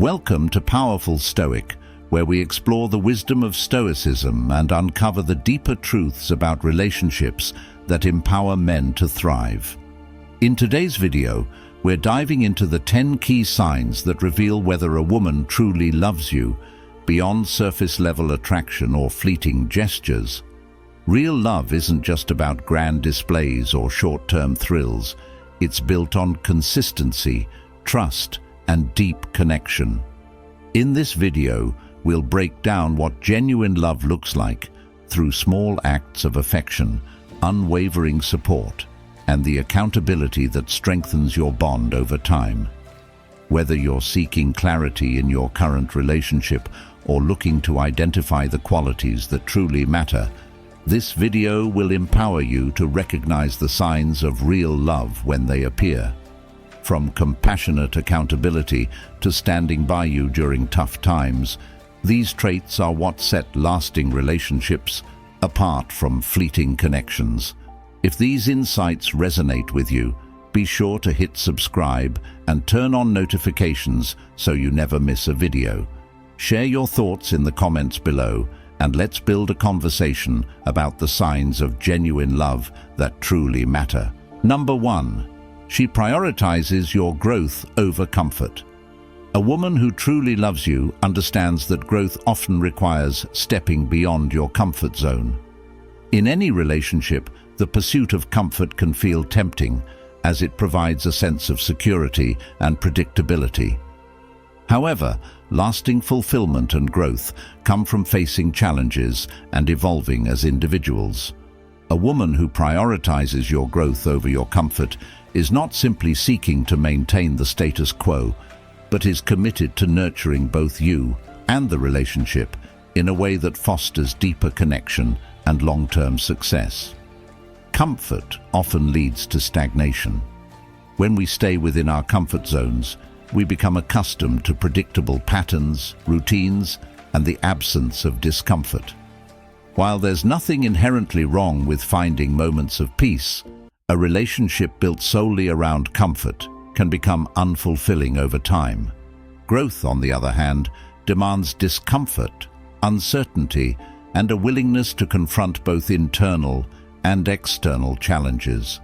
Welcome to Powerful Stoic, where we explore the wisdom of Stoicism and uncover the deeper truths about relationships that empower men to thrive. In today's video, we're diving into the 10 key signs that reveal whether a woman truly loves you, beyond surface-level attraction or fleeting gestures. Real love isn't just about grand displays or short-term thrills. It's built on consistency, trust, and deep connection. In this video, we'll break down what genuine love looks like through small acts of affection, unwavering support, and the accountability that strengthens your bond over time. Whether you're seeking clarity in your current relationship or looking to identify the qualities that truly matter, this video will empower you to recognize the signs of real love when they appear. From compassionate accountability to standing by you during tough times, these traits are what set lasting relationships apart from fleeting connections. If these insights resonate with you, be sure to hit subscribe and turn on notifications so you never miss a video. Share your thoughts in the comments below, and let's build a conversation about the signs of genuine love that truly matter. Number 1. She prioritizes your growth over comfort. A woman who truly loves you understands that growth often requires stepping beyond your comfort zone. In any relationship, the pursuit of comfort can feel tempting, as it provides a sense of security and predictability. However, lasting fulfillment and growth come from facing challenges and evolving as individuals. A woman who prioritizes your growth over your comfort is not simply seeking to maintain the status quo, but is committed to nurturing both you and the relationship in a way that fosters deeper connection and long-term success. Comfort often leads to stagnation. When we stay within our comfort zones, we become accustomed to predictable patterns, routines, and the absence of discomfort. While there's nothing inherently wrong with finding moments of peace, a relationship built solely around comfort can become unfulfilling over time. Growth, on the other hand, demands discomfort, uncertainty, and a willingness to confront both internal and external challenges.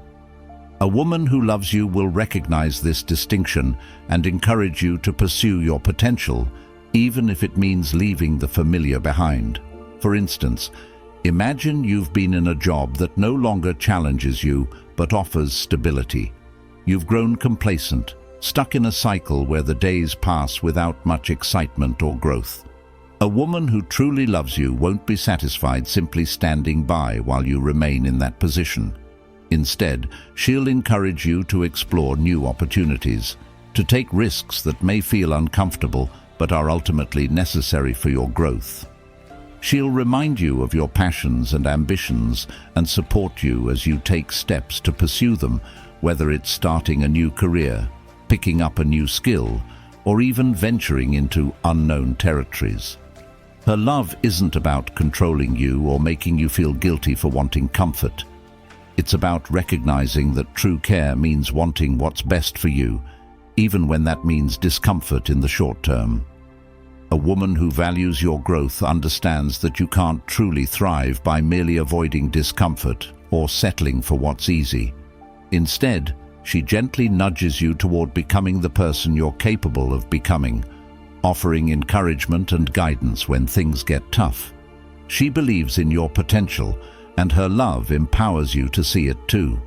A woman who loves you will recognize this distinction and encourage you to pursue your potential, even if it means leaving the familiar behind. For instance, imagine you've been in a job that no longer challenges you but offers stability. You've grown complacent, stuck in a cycle where the days pass without much excitement or growth. A woman who truly loves you won't be satisfied simply standing by while you remain in that position. Instead, she'll encourage you to explore new opportunities, to take risks that may feel uncomfortable but are ultimately necessary for your growth. She'll remind you of your passions and ambitions and support you as you take steps to pursue them, whether it's starting a new career, picking up a new skill, or even venturing into unknown territories. Her love isn't about controlling you or making you feel guilty for wanting comfort. It's about recognizing that true care means wanting what's best for you, even when that means discomfort in the short term. A woman who values your growth understands that you can't truly thrive by merely avoiding discomfort or settling for what's easy. Instead, she gently nudges you toward becoming the person you're capable of becoming, offering encouragement and guidance when things get tough. She believes in your potential, and her love empowers you to see it too.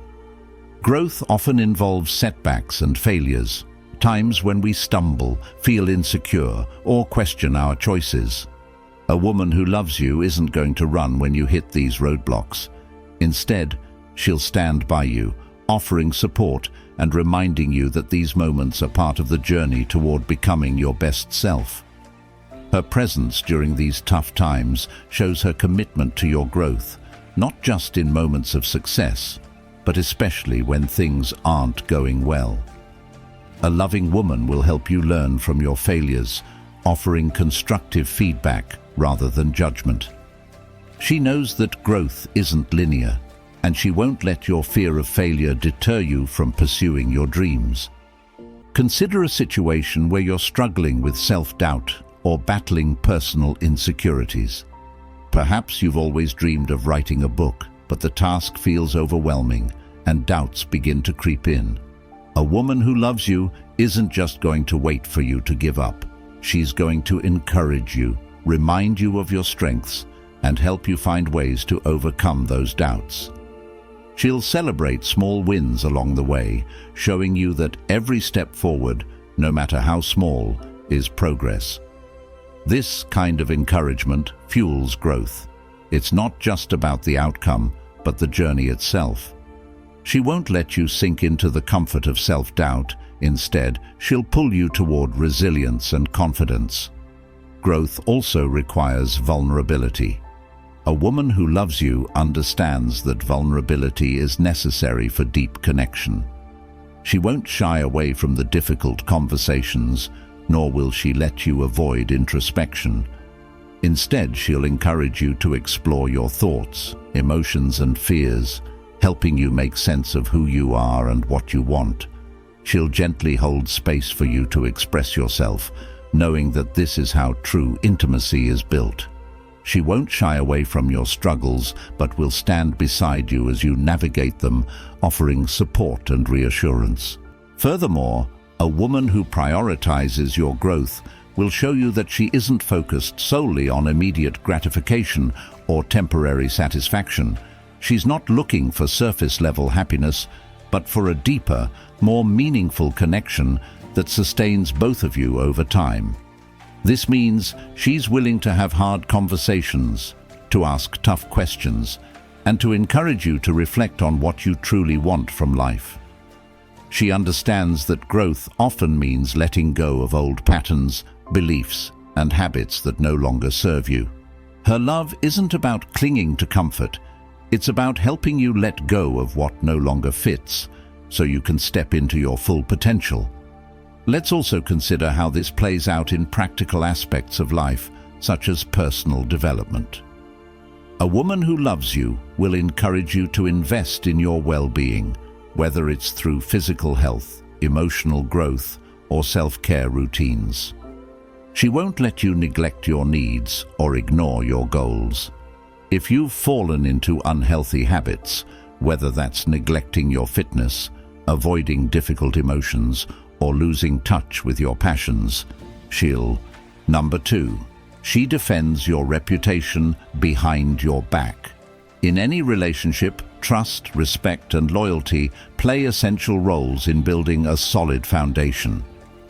Growth often involves setbacks and failures, times when we stumble, feel insecure, or question our choices. A woman who loves you isn't going to run when you hit these roadblocks. Instead, she'll stand by you, offering support and reminding you that these moments are part of the journey toward becoming your best self. Her presence during these tough times shows her commitment to your growth, not just in moments of success, but especially when things aren't going well. A loving woman will help you learn from your failures, offering constructive feedback rather than judgment. She knows that growth isn't linear, and she won't let your fear of failure deter you from pursuing your dreams. Consider a situation where you're struggling with self-doubt or battling personal insecurities. Perhaps you've always dreamed of writing a book, but the task feels overwhelming and doubts begin to creep in. A woman who loves you isn't just going to wait for you to give up. She's going to encourage you, remind you of your strengths, and help you find ways to overcome those doubts. She'll celebrate small wins along the way, showing you that every step forward, no matter how small, is progress. This kind of encouragement fuels growth. It's not just about the outcome, but the journey itself. She won't let you sink into the comfort of self-doubt. Instead, she'll pull you toward resilience and confidence. Growth also requires vulnerability. A woman who loves you understands that vulnerability is necessary for deep connection. She won't shy away from the difficult conversations, nor will she let you avoid introspection. Instead, she'll encourage you to explore your thoughts, emotions, and fears, helping you make sense of who you are and what you want. She'll gently hold space for you to express yourself, knowing that this is how true intimacy is built. She won't shy away from your struggles, but will stand beside you as you navigate them, offering support and reassurance. Furthermore, a woman who prioritizes your growth will show you that she isn't focused solely on immediate gratification or temporary satisfaction. She's not looking for surface-level happiness, but for a deeper, more meaningful connection that sustains both of you over time. This means she's willing to have hard conversations, to ask tough questions, and to encourage you to reflect on what you truly want from life. She understands that growth often means letting go of old patterns, beliefs, and habits that no longer serve you. Her love isn't about clinging to comfort. It's about helping you let go of what no longer fits, so you can step into your full potential. Let's also consider how this plays out in practical aspects of life, such as personal development. A woman who loves you will encourage you to invest in your well-being, whether it's through physical health, emotional growth, or self-care routines. She won't let you neglect your needs or ignore your goals. If you've fallen into unhealthy habits, whether that's neglecting your fitness, avoiding difficult emotions, or losing touch with your passions, Number 2, she defends your reputation behind your back. In any relationship, trust, respect, and loyalty play essential roles in building a solid foundation.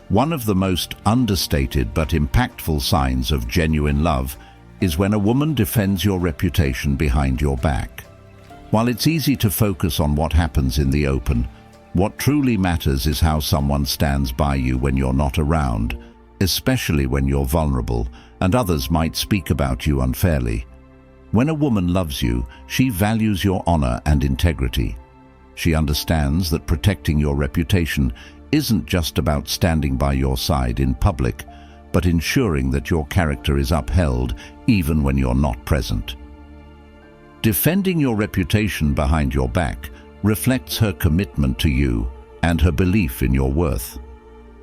One of the most understated but impactful signs of genuine love is when a woman defends your reputation behind your back. While it's easy to focus on what happens in the open, what truly matters is how someone stands by you when you're not around, especially when you're vulnerable and others might speak about you unfairly. When a woman loves you, she values your honor and integrity. She understands that protecting your reputation isn't just about standing by your side in public, but ensuring that your character is upheld even when you're not present. Defending your reputation behind your back reflects her commitment to you and her belief in your worth.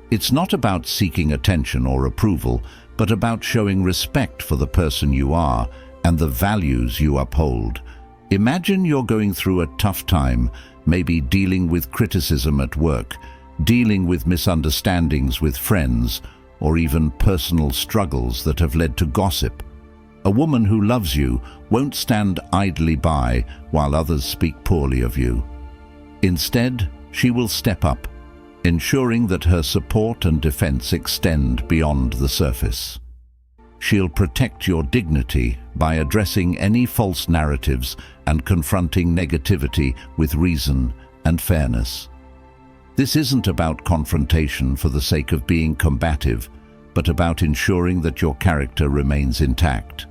It's not about seeking attention or approval, but about showing respect for the person you are and the values you uphold. Imagine you're going through a tough time, maybe dealing with criticism at work, dealing with misunderstandings with friends, or even personal struggles that have led to gossip. A woman who loves you won't stand idly by while others speak poorly of you. Instead, she will step up, ensuring that her support and defense extend beyond the surface. She'll protect your dignity by addressing any false narratives and confronting negativity with reason and fairness. This isn't about confrontation for the sake of being combative, but about ensuring that your character remains intact.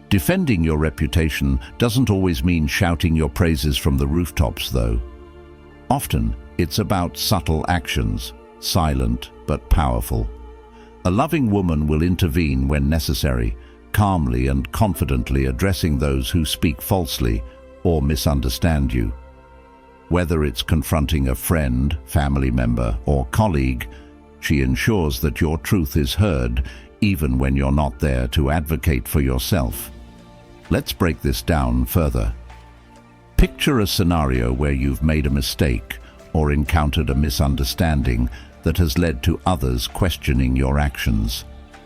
Defending your reputation doesn't always mean shouting your praises from the rooftops, though. Often, it's about subtle actions, silent but powerful. A loving woman will intervene when necessary, calmly and confidently addressing those who speak falsely or misunderstand you. Whether it's confronting a friend, family member, or colleague, She ensures that your truth is heard, even when you're not there to advocate for yourself. Let's break this down further. Picture a scenario where you've made a mistake or encountered a misunderstanding that has led to others questioning your actions.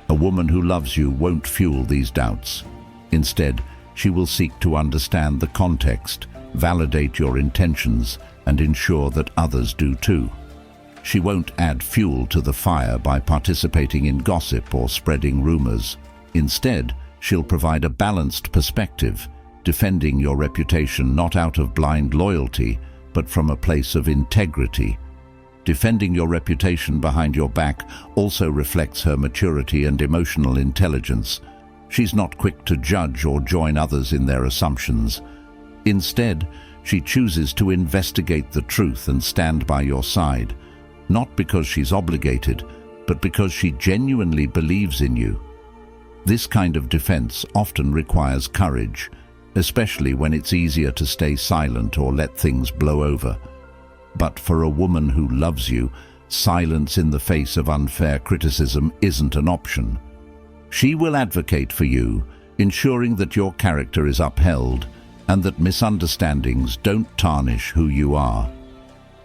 A woman who loves you won't fuel these doubts. Instead, she will seek to understand the context, validate your intentions, and ensure that others do too. She won't add fuel to the fire by participating in gossip or spreading rumors. Instead, she'll provide a balanced perspective, defending your reputation not out of blind loyalty, but from a place of integrity. Defending your reputation behind your back also reflects her maturity and emotional intelligence. She's not quick to judge or join others in their assumptions. Instead, she chooses to investigate the truth and stand by your side, not because she's obligated, but because she genuinely believes in you. This kind of defense often requires courage, especially when it's easier to stay silent or let things blow over. But for a woman who loves you, silence in the face of unfair criticism isn't an option. She will advocate for you, ensuring that your character is upheld and that misunderstandings don't tarnish who you are.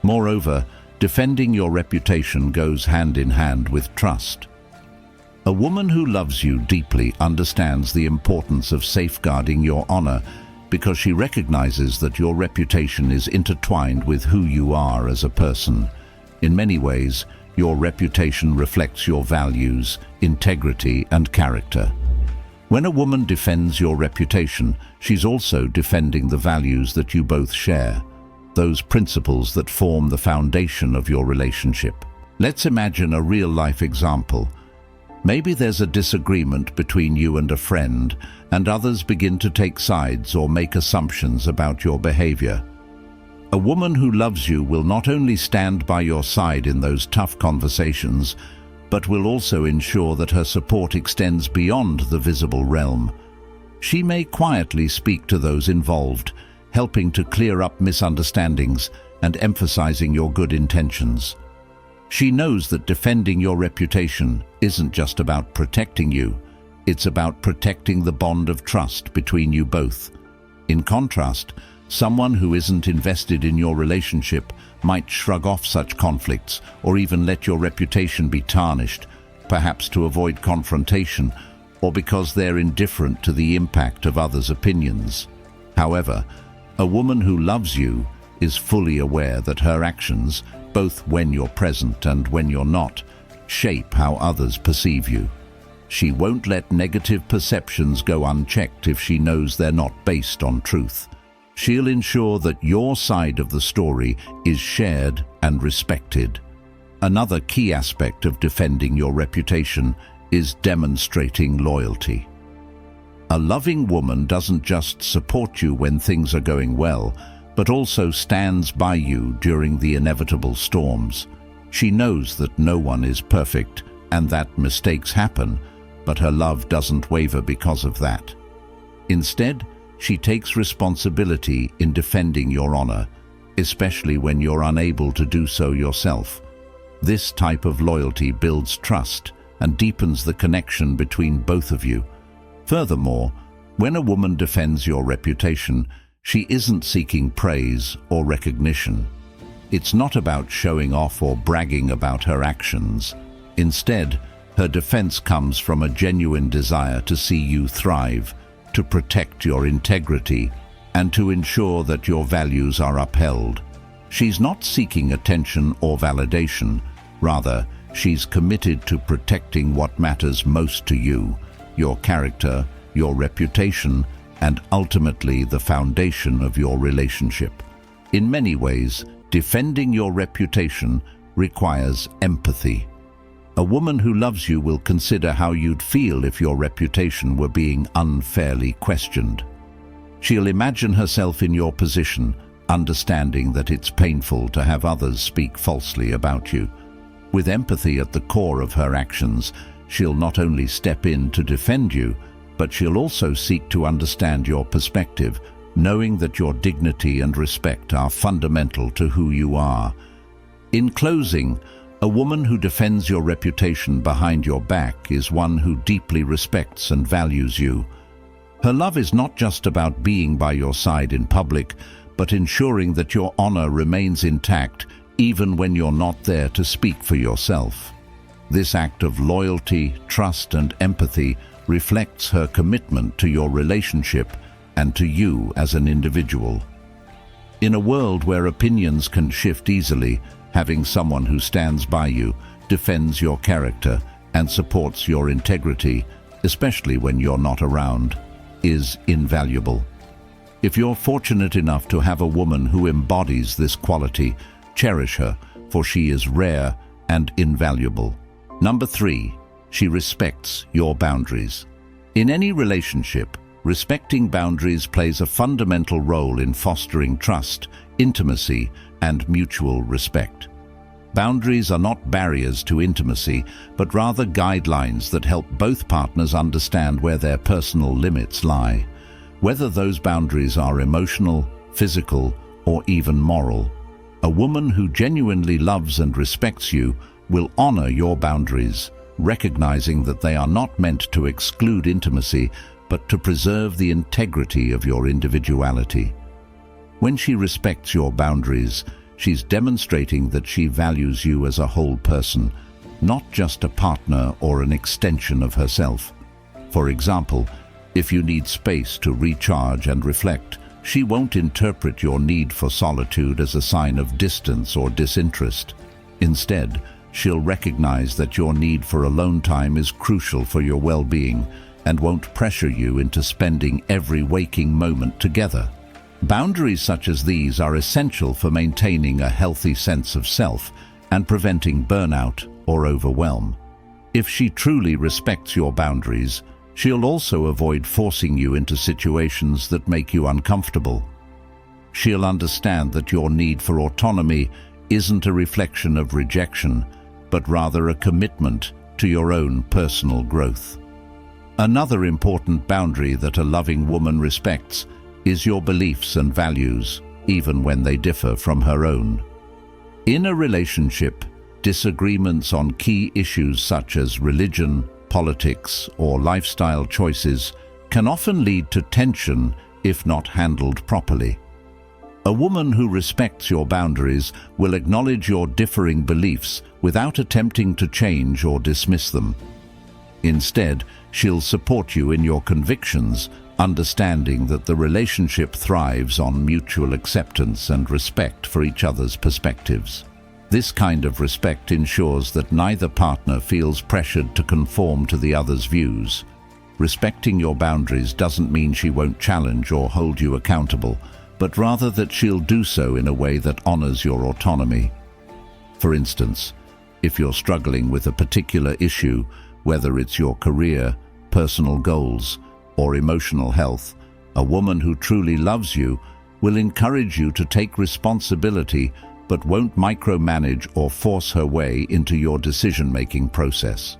Moreover, defending your reputation goes hand in hand with trust. A woman who loves you deeply understands the importance of safeguarding your honor because she recognizes that your reputation is intertwined with who you are as a person. In many ways, your reputation reflects your values, integrity, and character. When a woman defends your reputation, she's also defending the values that you both share, those principles that form the foundation of your relationship. Let's imagine a real-life example. Maybe there's a disagreement between you and a friend, and others begin to take sides or make assumptions about your behavior. A woman who loves you will not only stand by your side in those tough conversations, but will also ensure that her support extends beyond the visible realm. She may quietly speak to those involved, helping to clear up misunderstandings and emphasizing your good intentions. She knows that defending your reputation isn't just about protecting you, it's about protecting the bond of trust between you both. In contrast, someone who isn't invested in your relationship might shrug off such conflicts or even let your reputation be tarnished, perhaps to avoid confrontation or because they're indifferent to the impact of others' opinions. However, a woman who loves you is fully aware that her actions, both when you're present and when you're not, shape how others perceive you. She won't let negative perceptions go unchecked if she knows they're not based on truth. She'll ensure that your side of the story is shared and respected. Another key aspect of defending your reputation is demonstrating loyalty. A loving woman doesn't just support you when things are going well, but also stands by you during the inevitable storms. She knows that no one is perfect and that mistakes happen, but her love doesn't waver because of that. Instead, she takes responsibility in defending your honor, especially when you're unable to do so yourself. This type of loyalty builds trust and deepens the connection between both of you. Furthermore, when a woman defends your reputation, she isn't seeking praise or recognition. It's not about showing off or bragging about her actions. Instead, her defense comes from a genuine desire to see you thrive, to protect your integrity, and to ensure that your values are upheld. She's not seeking attention or validation. Rather, she's committed to protecting what matters most to you: your character, your reputation, and ultimately the foundation of your relationship. In many ways, defending your reputation requires empathy. A woman who loves you will consider how you'd feel if your reputation were being unfairly questioned. She'll imagine herself in your position, understanding that it's painful to have others speak falsely about you. With empathy at the core of her actions, she'll not only step in to defend you, but she'll also seek to understand your perspective, knowing that your dignity and respect are fundamental to who you are. In closing, a A woman who defends your reputation behind your back is one who deeply respects and values you. Her love is not just about being by your side in public, but ensuring that your honor remains intact even when you're not there to speak for yourself. This act of loyalty, trust, and empathy reflects her commitment to your relationship and to you as an individual. In a world where opinions can shift easily, having someone who stands by you, defends your character, and supports your integrity, especially when you're not around, is invaluable. If you're fortunate enough to have a woman who embodies this quality, cherish her, for she is rare and invaluable. Number 3, she respects your boundaries. In any relationship, respecting boundaries plays a fundamental role in fostering trust, intimacy, and mutual respect. Boundaries are not barriers to intimacy, but rather guidelines that help both partners understand where their personal limits lie. Whether those boundaries are emotional, physical, or even moral, a woman who genuinely loves and respects you will honor your boundaries, recognizing that they are not meant to exclude intimacy, but to preserve the integrity of your individuality. When she respects your boundaries, she's demonstrating that she values you as a whole person, not just a partner or an extension of herself. For example, if you need space to recharge and reflect, she won't interpret your need for solitude as a sign of distance or disinterest. Instead, she'll recognize that your need for alone time is crucial for your well-being and won't pressure you into spending every waking moment together. Boundaries such as these are essential for maintaining a healthy sense of self and preventing burnout or overwhelm. If she truly respects your boundaries, she'll also avoid forcing you into situations that make you uncomfortable. She'll understand that your need for autonomy isn't a reflection of rejection, but rather a commitment to your own personal growth. Another important boundary that a loving woman respects is your beliefs and values, even when they differ from her own. In a relationship, disagreements on key issues such as religion, politics, or lifestyle choices can often lead to tension if not handled properly. A woman who respects your boundaries will acknowledge your differing beliefs without attempting to change or dismiss them. Instead, she'll support you in your convictions, understanding that the relationship thrives on mutual acceptance and respect for each other's perspectives. This kind of respect ensures that neither partner feels pressured to conform to the other's views. Respecting your boundaries doesn't mean she won't challenge or hold you accountable, but rather that she'll do so in a way that honors your autonomy. For instance, if you're struggling with a particular issue, whether it's your career, personal goals, or emotional health, a woman who truly loves you will encourage you to take responsibility but won't micromanage or force her way into your decision-making process.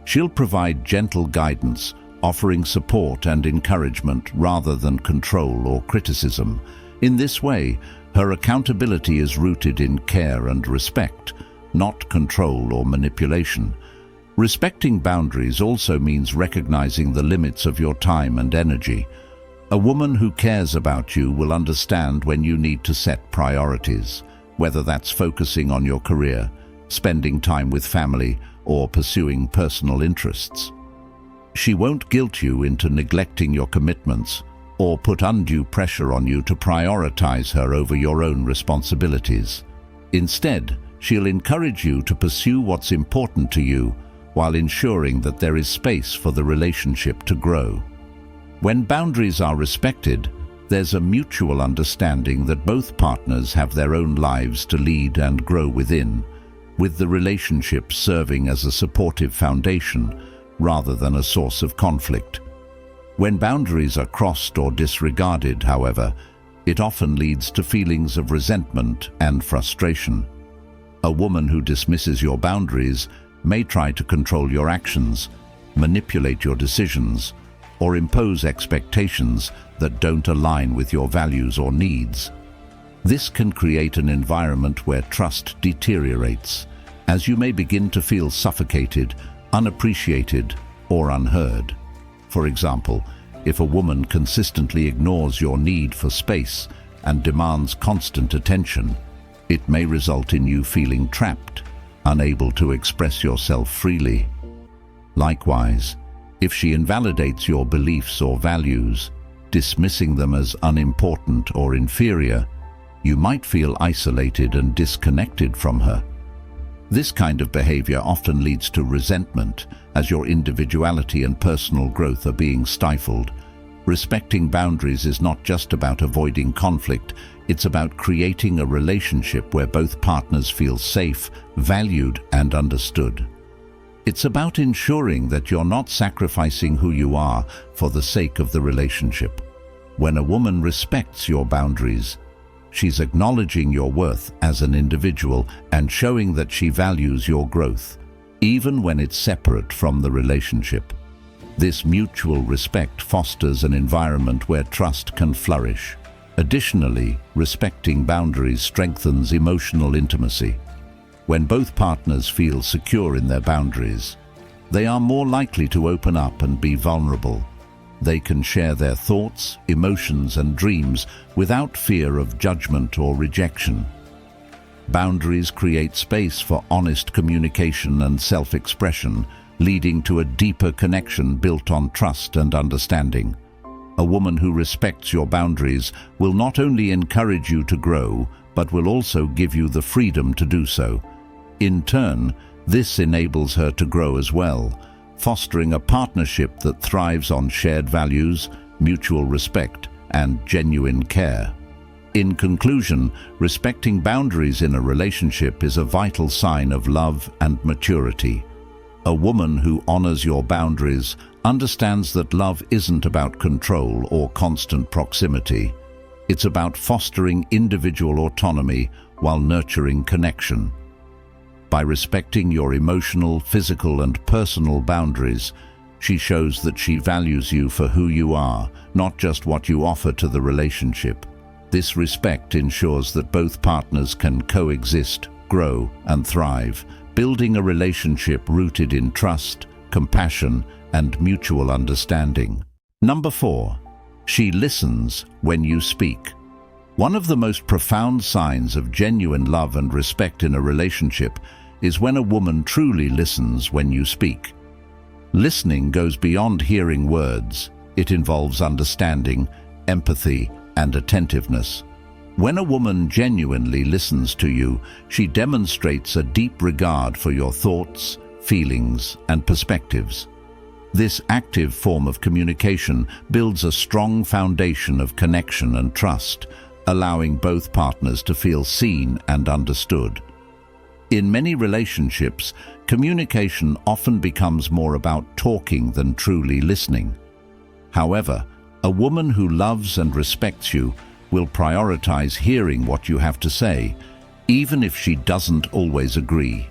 She'll provide gentle guidance, offering support and encouragement rather than control or criticism. In this way, her accountability is rooted in care and respect, not control or manipulation. Respecting boundaries also means recognizing the limits of your time and energy. A woman who cares about you will understand when you need to set priorities, whether that's focusing on your career, spending time with family, or pursuing personal interests. She won't guilt you into neglecting your commitments or put undue pressure on you to prioritize her over your own responsibilities. Instead, she'll encourage you to pursue what's important to you while ensuring that there is space for the relationship to grow. When boundaries are respected, there's a mutual understanding that both partners have their own lives to lead and grow within, with the relationship serving as a supportive foundation rather than a source of conflict. When boundaries are crossed or disregarded, however, it often leads to feelings of resentment and frustration. A woman who dismisses your boundaries may try to control your actions, manipulate your decisions, or impose expectations that don't align with your values or needs. This can create an environment where trust deteriorates, as you may begin to feel suffocated, unappreciated, or unheard. For example, if a woman consistently ignores your need for space and demands constant attention, it may result in you feeling trapped, unable to express yourself freely. Likewise, if she invalidates your beliefs or values, dismissing them as unimportant or inferior, you might feel isolated and disconnected from her. This kind of behavior often leads to resentment, as your individuality and personal growth are being stifled. Respecting boundaries is not just about avoiding conflict, it's about creating a relationship where both partners feel safe, valued, and understood. It's about ensuring that you're not sacrificing who you are for the sake of the relationship. When a woman respects your boundaries, she's acknowledging your worth as an individual and showing that she values your growth, even when it's separate from the relationship. This mutual respect fosters an environment where trust can flourish. Additionally, respecting boundaries strengthens emotional intimacy. When both partners feel secure in their boundaries, they are more likely to open up and be vulnerable. They can share their thoughts, emotions, and dreams without fear of judgment or rejection. Boundaries create space for honest communication and self-expression, leading to a deeper connection built on trust and understanding. A woman who respects your boundaries will not only encourage you to grow, but will also give you the freedom to do so. In turn, this enables her to grow as well, fostering a partnership that thrives on shared values, mutual respect, and genuine care. In conclusion, respecting boundaries in a relationship is a vital sign of love and maturity. A woman who honors your boundaries understands that love isn't about control or constant proximity. It's about fostering individual autonomy while nurturing connection. By respecting your emotional, physical, and personal boundaries, she shows that she values you for who you are, not just what you offer to the relationship. This respect ensures that both partners can coexist, grow, and thrive, building a relationship rooted in trust, compassion, and mutual understanding. Number 4. She listens when you speak. One of the most profound signs of genuine love and respect in a relationship is when a woman truly listens when you speak. Listening goes beyond hearing words. It involves understanding, empathy, and attentiveness. When a woman genuinely listens to you, she demonstrates a deep regard for your thoughts, feelings, and perspectives. This active form of communication builds a strong foundation of connection and trust, allowing both partners to feel seen and understood. In many relationships, communication often becomes more about talking than truly listening. However, a woman who loves and respects you will prioritize hearing what you have to say, even if she doesn't always agree.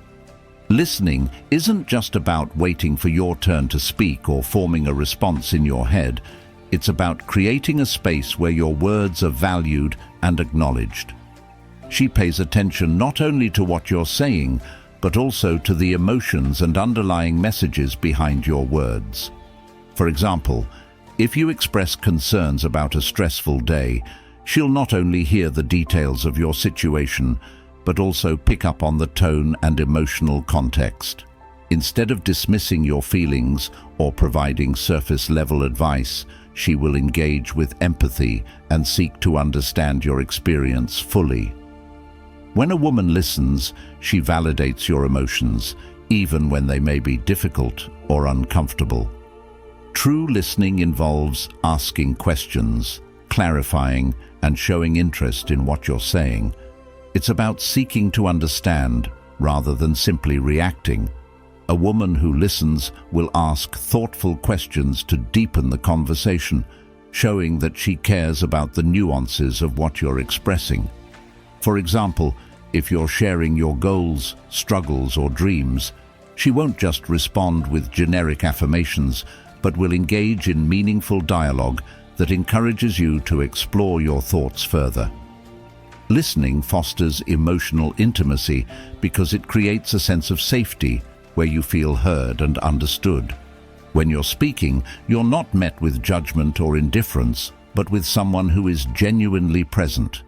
Listening isn't just about waiting for your turn to speak or forming a response in your head. It's about creating a space where your words are valued and acknowledged. She pays attention not only to what you're saying, but also to the emotions and underlying messages behind your words. For example, if you express concerns about a stressful day, she'll not only hear the details of your situation, but also pick up on the tone and emotional context. Instead of dismissing your feelings or providing surface-level advice, she will engage with empathy and seek to understand your experience fully. When a woman listens, she validates your emotions, even when they may be difficult or uncomfortable. True listening involves asking questions, clarifying, and showing interest in what you're saying. It's about seeking to understand rather than simply reacting. A woman who listens will ask thoughtful questions to deepen the conversation, showing that she cares about the nuances of what you're expressing. For example, if you're sharing your goals, struggles, or dreams, she won't just respond with generic affirmations, but will engage in meaningful dialogue that encourages you to explore your thoughts further. Listening fosters emotional intimacy because it creates a sense of safety where you feel heard and understood. When you're speaking, you're not met with judgment or indifference, but with someone who is genuinely present.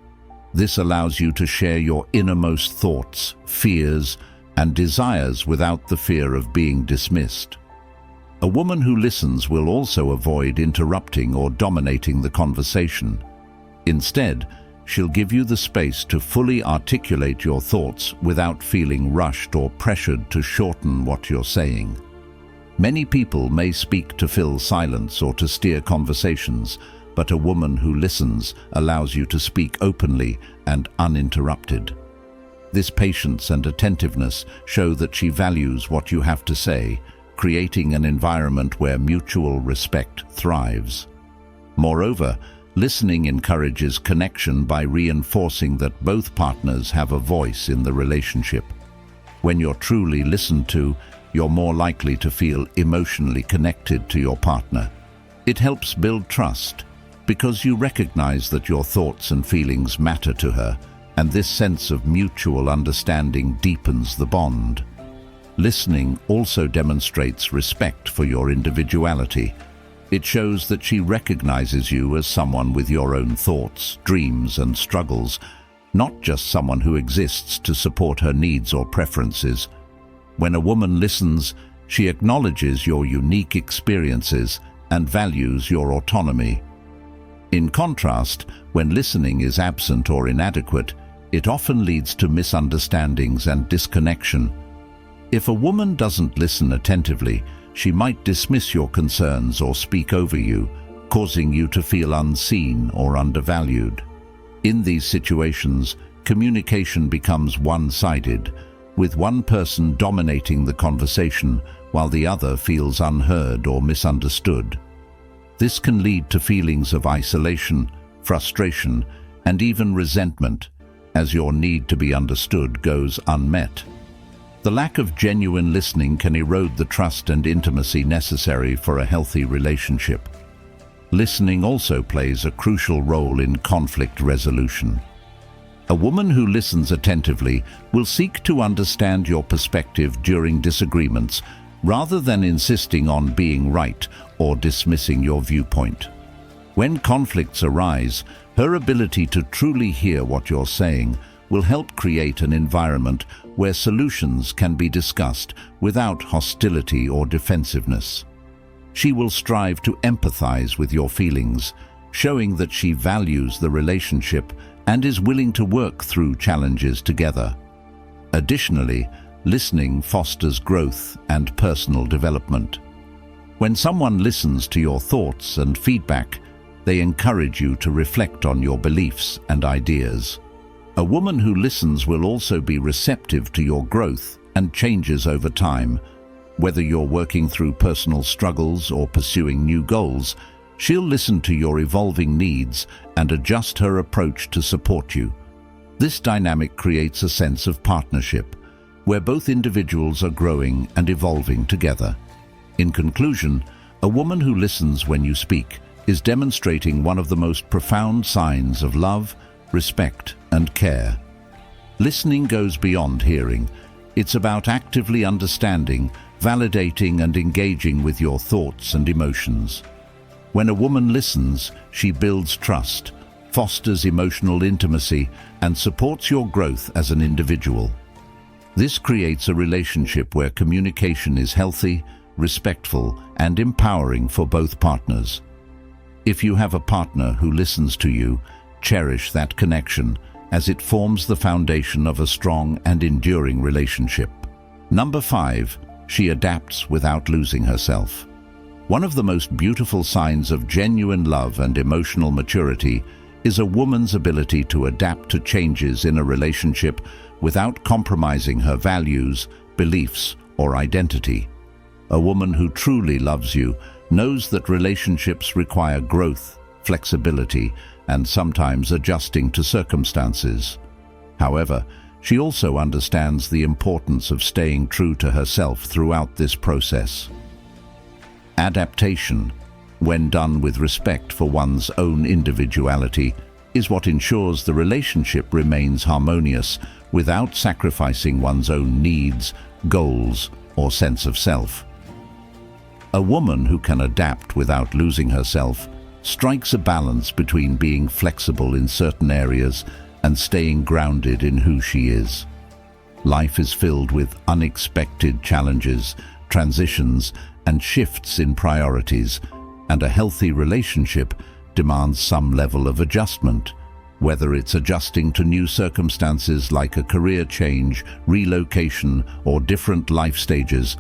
This allows you to share your innermost thoughts, fears, and desires without the fear of being dismissed. A woman who listens will also avoid interrupting or dominating the conversation. Instead, she'll give you the space to fully articulate your thoughts without feeling rushed or pressured to shorten what you're saying. Many people may speak to fill silence or to steer conversations, but a woman who listens allows you to speak openly and uninterrupted. This patience and attentiveness show that she values what you have to say, creating an environment where mutual respect thrives. Moreover, listening encourages connection by reinforcing that both partners have a voice in the relationship. When you're truly listened to, you're more likely to feel emotionally connected to your partner. It helps build trust because you recognize that your thoughts and feelings matter to her, and this sense of mutual understanding deepens the bond. Listening also demonstrates respect for your individuality. It shows that she recognizes you as someone with your own thoughts, dreams, and struggles, not just someone who exists to support her needs or preferences. When a woman listens, she acknowledges your unique experiences and values your autonomy. In contrast, when listening is absent or inadequate, it often leads to misunderstandings and disconnection. If a woman doesn't listen attentively, she might dismiss your concerns or speak over you, causing you to feel unseen or undervalued. In these situations, communication becomes one-sided, with one person dominating the conversation while the other feels unheard or misunderstood. This can lead to feelings of isolation, frustration, and even resentment, as your need to be understood goes unmet. The lack of genuine listening can erode the trust and intimacy necessary for a healthy relationship. Listening also plays a crucial role in conflict resolution. A woman who listens attentively will seek to understand your perspective during disagreements, rather than insisting on being right or dismissing your viewpoint. When conflicts arise, her ability to truly hear what you're saying will help create an environment where solutions can be discussed without hostility or defensiveness. She will strive to empathize with your feelings, showing that she values the relationship and is willing to work through challenges together. Additionally, listening fosters growth and personal development. When someone listens to your thoughts and feedback, they encourage you to reflect on your beliefs and ideas. A woman who listens will also be receptive to your growth and changes over time. Whether you're working through personal struggles or pursuing new goals, she'll listen to your evolving needs and adjust her approach to support you. This dynamic creates a sense of partnership, where both individuals are growing and evolving together. In conclusion, a woman who listens when you speak is demonstrating one of the most profound signs of love, respect, and care. Listening goes beyond hearing. It's about actively understanding, validating, and engaging with your thoughts and emotions. When a woman listens, she builds trust, fosters emotional intimacy, and supports your growth as an individual. This creates a relationship where communication is healthy, respectful, and empowering for both partners. If you have a partner who listens to you, cherish that connection, as it forms the foundation of a strong and enduring relationship. Number 5, she adapts without losing herself. One of the most beautiful signs of genuine love and emotional maturity is a woman's ability to adapt to changes in a relationship without compromising her values, beliefs, or identity. A woman who truly loves you knows that relationships require growth, flexibility, and sometimes adjusting to circumstances. However, she also understands the importance of staying true to herself throughout this process. Adaptation, when done with respect for one's own individuality, is what ensures the relationship remains harmonious without sacrificing one's own needs, goals, or sense of self. A woman who can adapt without losing herself strikes a balance between being flexible in certain areas and staying grounded in who she is. Life is filled with unexpected challenges, transitions, and shifts in priorities, and a healthy relationship demands some level of adjustment, whether it's adjusting to new circumstances like a career change, relocation, or different life stages.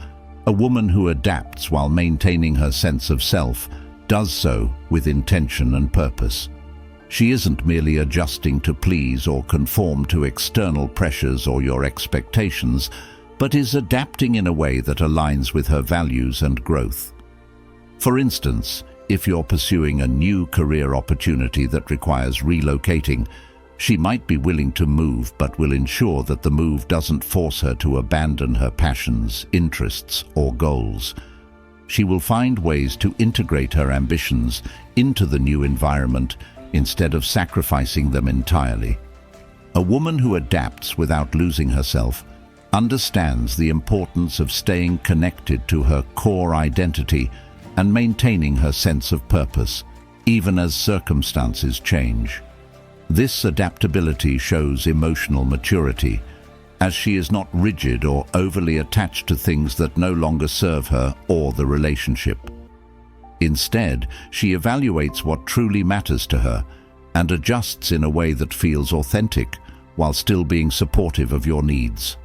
A woman who adapts while maintaining her sense of self does so with intention and purpose. She isn't merely adjusting to please or conform to external pressures or your expectations, but is adapting in a way that aligns with her values and growth. For instance, if you're pursuing a new career opportunity that requires relocating, she might be willing to move but will ensure that the move doesn't force her to abandon her passions, interests, or goals. She will find ways to integrate her ambitions into the new environment instead of sacrificing them entirely. A woman who adapts without losing herself understands the importance of staying connected to her core identity and maintaining her sense of purpose, even as circumstances change. This adaptability shows emotional maturity, as she is not rigid or overly attached to things that no longer serve her or the relationship. Instead, she evaluates what truly matters to her and adjusts in a way that feels authentic while still being supportive of your needs.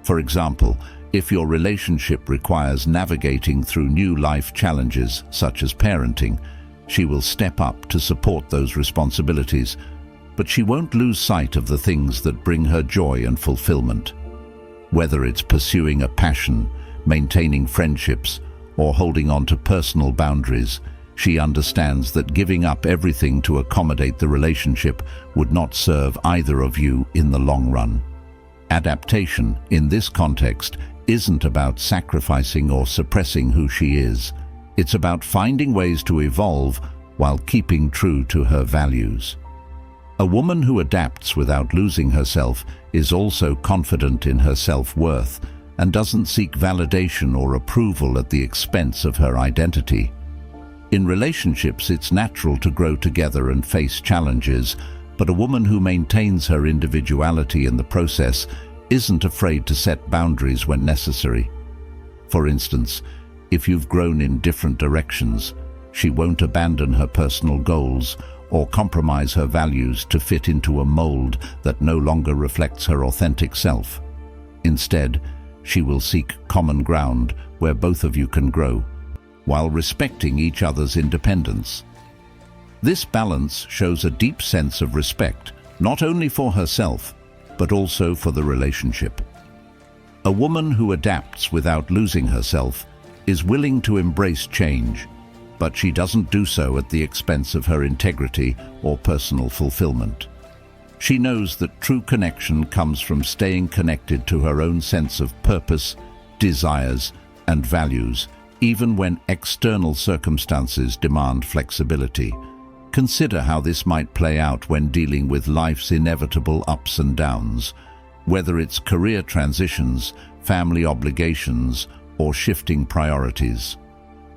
For example, if your relationship requires navigating through new life challenges such as parenting, she will step up to support those responsibilities, but she won't lose sight of the things that bring her joy and fulfillment. Whether it's pursuing a passion, maintaining friendships, or holding on to personal boundaries, she understands that giving up everything to accommodate the relationship would not serve either of you in the long run. Adaptation, in this context, isn't about sacrificing or suppressing who she is. It's about finding ways to evolve while keeping true to her values. A woman who adapts without losing herself is also confident in her self-worth and doesn't seek validation or approval at the expense of her identity. In relationships, it's natural to grow together and face challenges, but a woman who maintains her individuality in the process isn't afraid to set boundaries when necessary. For instance, if you've grown in different directions, she won't abandon her personal goals or compromise her values to fit into a mold that no longer reflects her authentic self. Instead, she will seek common ground where both of you can grow, while respecting each other's independence. This balance shows a deep sense of respect, not only for herself, but also for the relationship. A woman who adapts without losing herself is willing to embrace change, but she doesn't do so at the expense of her integrity or personal fulfillment. She knows that true connection comes from staying connected to her own sense of purpose, desires, and values, even when external circumstances demand flexibility. Consider how this might play out when dealing with life's inevitable ups and downs, whether it's career transitions, family obligations, or shifting priorities.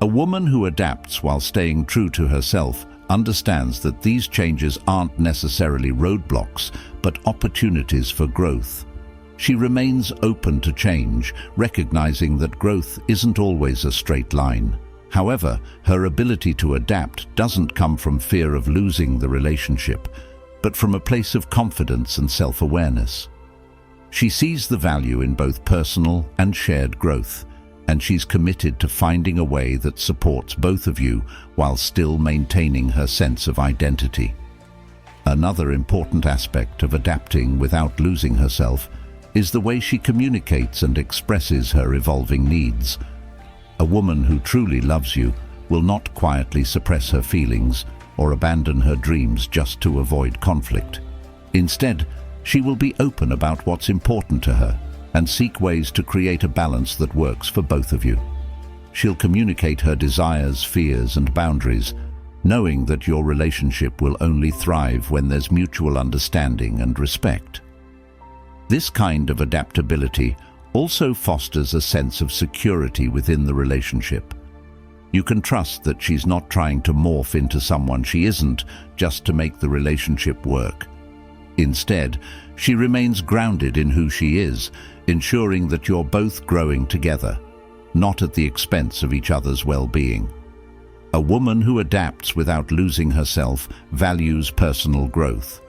A woman who adapts while staying true to herself understands that these changes aren't necessarily roadblocks, but opportunities for growth. She remains open to change, recognizing that growth isn't always a straight line. However, her ability to adapt doesn't come from fear of losing the relationship, but from a place of confidence and self-awareness. She sees the value in both personal and shared growth, and she's committed to finding a way that supports both of you while still maintaining her sense of identity. Another important aspect of adapting without losing herself is the way she communicates and expresses her evolving needs. A woman who truly loves you will not quietly suppress her feelings or abandon her dreams just to avoid conflict. Instead, she will be open about what's important to her and seek ways to create a balance that works for both of you. She'll communicate her desires, fears, and boundaries, knowing that your relationship will only thrive when there's mutual understanding and respect. This kind of adaptability also fosters a sense of security within the relationship. You can trust that she's not trying to morph into someone she isn't just to make the relationship work. Instead, she remains grounded in who she is, ensuring that you're both growing together, not at the expense of each other's well-being. A woman who adapts without losing herself values personal growth,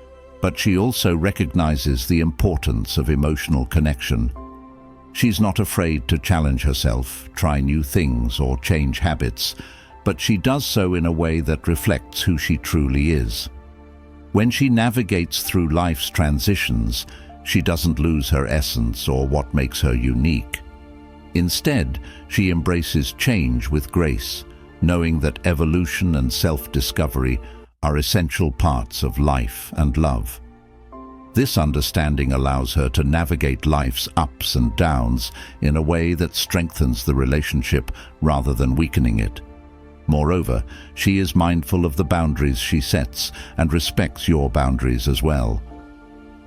but she also recognizes the importance of emotional connection. She's not afraid to challenge herself, try new things, or change habits, but she does so in a way that reflects who she truly is. When she navigates through life's transitions, she doesn't lose her essence or what makes her unique. Instead, she embraces change with grace, knowing that evolution and self-discovery are essential parts of life and love. This understanding allows her to navigate life's ups and downs in a way that strengthens the relationship rather than weakening it. Moreover, she is mindful of the boundaries she sets and respects your boundaries as well.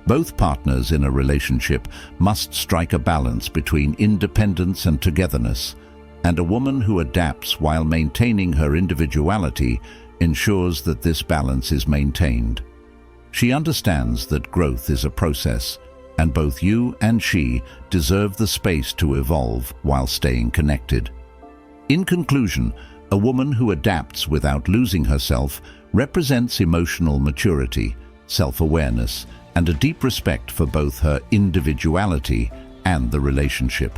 Both partners in a relationship must strike a balance between independence and togetherness, and a woman who adapts while maintaining her individuality ensures that this balance is maintained. She understands that growth is a process, and both you and she deserve the space to evolve while staying connected. In conclusion, a woman who adapts without losing herself represents emotional maturity, self-awareness, and a deep respect for both her individuality and the relationship.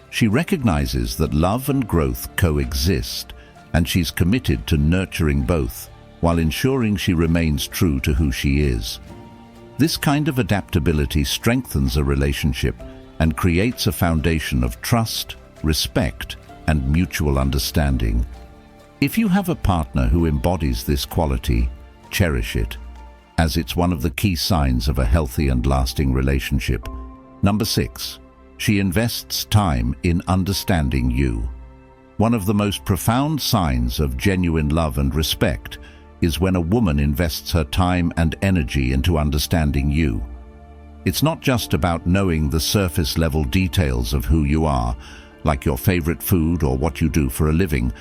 She recognizes that love and growth coexist, and she's committed to nurturing both, while ensuring she remains true to who she is. This kind of adaptability strengthens a relationship and creates a foundation of trust, respect, and mutual understanding. If you have a partner who embodies this quality, cherish it, as it's one of the key signs of a healthy and lasting relationship. Number 6. She invests time in understanding you. One of the most profound signs of genuine love and respect is when a woman invests her time and energy into understanding you. It's not just about knowing the surface-level details of who you are, like your favorite food or what you do for a living,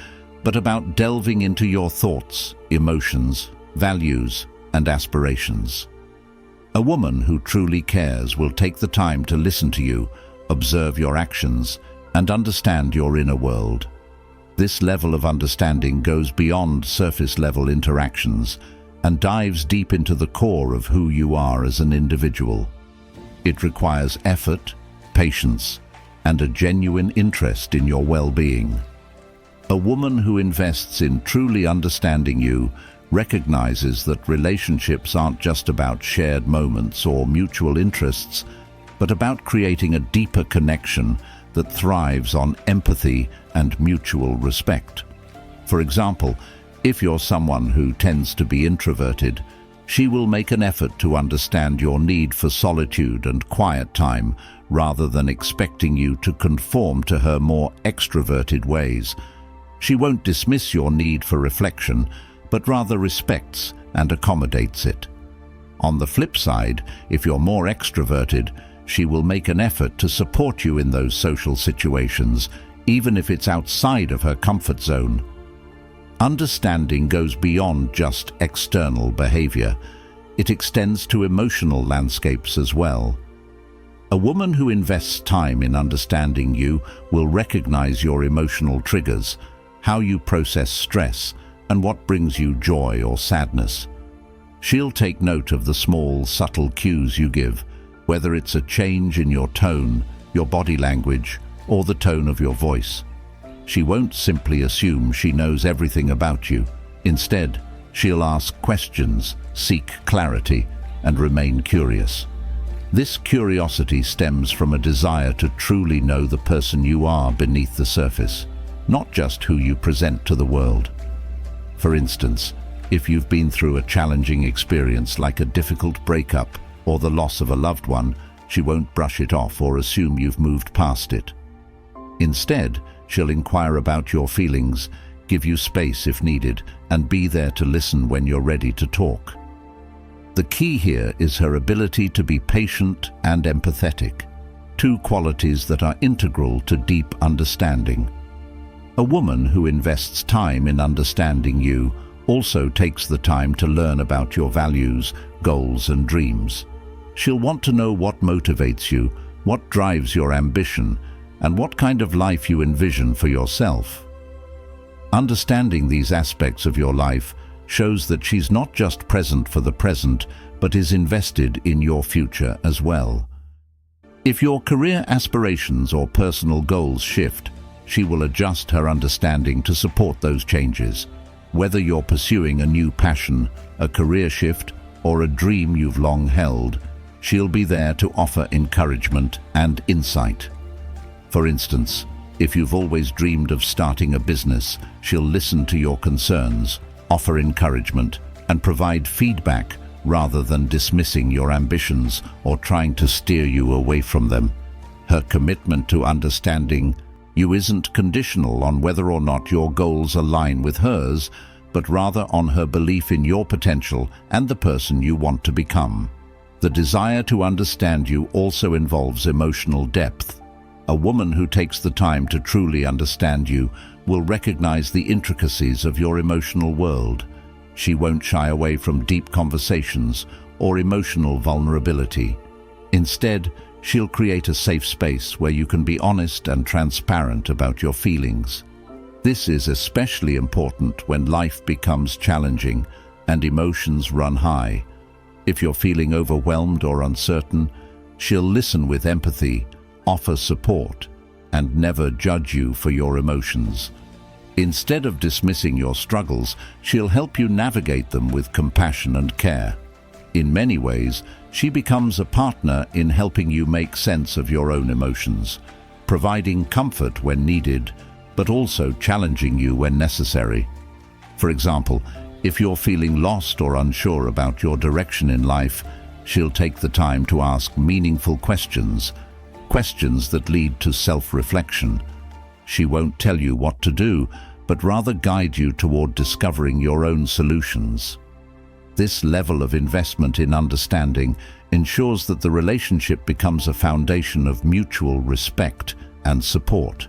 but about delving into your thoughts, emotions, values, and aspirations. A woman who truly cares will take the time to listen to you, observe your actions, and understand your inner world. This level of understanding goes beyond surface-level interactions and dives deep into the core of who you are as an individual. It requires effort, patience, and a genuine interest in your well-being. A woman who invests in truly understanding you recognizes that relationships aren't just about shared moments or mutual interests, but about creating a deeper connection that thrives on empathy and mutual respect. For example, if you're someone who tends to be introverted, she will make an effort to understand your need for solitude and quiet time rather than expecting you to conform to her more extroverted ways. She won't dismiss your need for reflection, but rather respects and accommodates it. On the flip side, if you're more extroverted, she will make an effort to support you in those social situations, even if it's outside of her comfort zone. Understanding goes beyond just external behavior. It extends to emotional landscapes as well. A woman who invests time in understanding you will recognize your emotional triggers, how you process stress, and what brings you joy or sadness. She'll take note of the small, subtle cues you give, whether it's a change in your tone, your body language, or the tone of your voice. She won't simply assume she knows everything about you. Instead, she'll ask questions, seek clarity, and remain curious. This curiosity stems from a desire to truly know the person you are beneath the surface, not just who you present to the world. For instance, if you've been through a challenging experience like a difficult breakup or the loss of a loved one, she won't brush it off or assume you've moved past it. Instead, she'll inquire about your feelings, give you space if needed, and be there to listen when you're ready to talk. The key here is her ability to be patient and empathetic, two qualities that are integral to deep understanding. A woman who invests time in understanding you also takes the time to learn about your values, goals, and dreams. She'll want to know what motivates you, what drives your ambition, and what kind of life you envision for yourself. Understanding these aspects of your life shows that she's not just present for the present, but is invested in your future as well. If your career aspirations or personal goals shift, she will adjust her understanding to support those changes. Whether you're pursuing a new passion, a career shift, or a dream you've long held, she'll be there to offer encouragement and insight. For instance, if you've always dreamed of starting a business, she'll listen to your concerns, offer encouragement, and provide feedback rather than dismissing your ambitions or trying to steer you away from them. Her commitment to understanding you isn't conditional on whether or not your goals align with hers, but rather on her belief in your potential and the person you want to become. The desire to understand you also involves emotional depth. A woman who takes the time to truly understand you will recognize the intricacies of your emotional world. She won't shy away from deep conversations or emotional vulnerability. Instead, she'll create a safe space where you can be honest and transparent about your feelings. This is especially important when life becomes challenging and emotions run high. If you're feeling overwhelmed or uncertain, she'll listen with empathy, offer support, and never judge you for your emotions. Instead of dismissing your struggles, she'll help you navigate them with compassion and care. In many ways, she becomes a partner in helping you make sense of your own emotions, providing comfort when needed, but also challenging you when necessary. For example, if you're feeling lost or unsure about your direction in life, she'll take the time to ask meaningful questions that lead to self-reflection. She won't tell you what to do, but rather guide you toward discovering your own solutions. This level of investment in understanding ensures that the relationship becomes a foundation of mutual respect and support.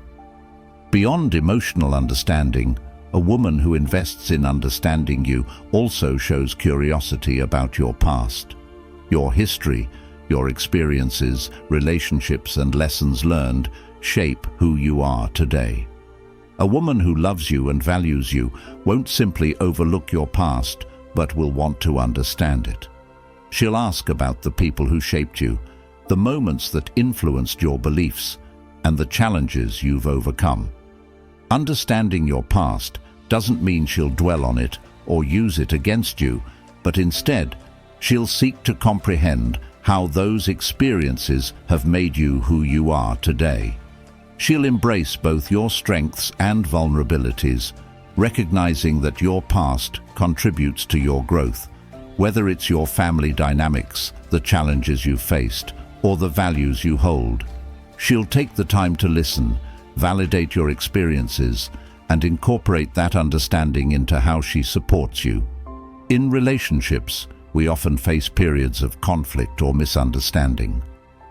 Beyond emotional understanding, a woman who invests in understanding you also shows curiosity about your past, your history. Your experiences, relationships, and lessons learned shape who you are today. A woman who loves you and values you won't simply overlook your past, but will want to understand it. She'll ask about the people who shaped you, the moments that influenced your beliefs, and the challenges you've overcome. Understanding your past doesn't mean she'll dwell on it or use it against you, but instead, she'll seek to comprehend how those experiences have made you who you are today. She'll embrace both your strengths and vulnerabilities, recognizing that your past contributes to your growth, whether it's your family dynamics, the challenges you've faced, or the values you hold. She'll take the time to listen, validate your experiences, and incorporate that understanding into how she supports you. In relationships, we often face periods of conflict or misunderstanding.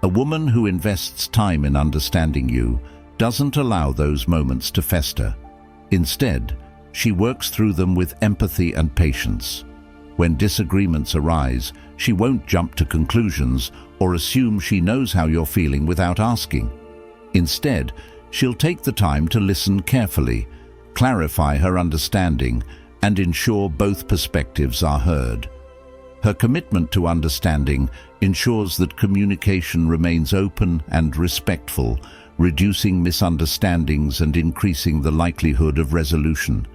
A woman who invests time in understanding you doesn't allow those moments to fester. Instead, she works through them with empathy and patience. When disagreements arise, she won't jump to conclusions or assume she knows how you're feeling without asking. Instead, she'll take the time to listen carefully, clarify her understanding, and ensure both perspectives are heard. Her commitment to understanding ensures that communication remains open and respectful, reducing misunderstandings and increasing the likelihood of resolution.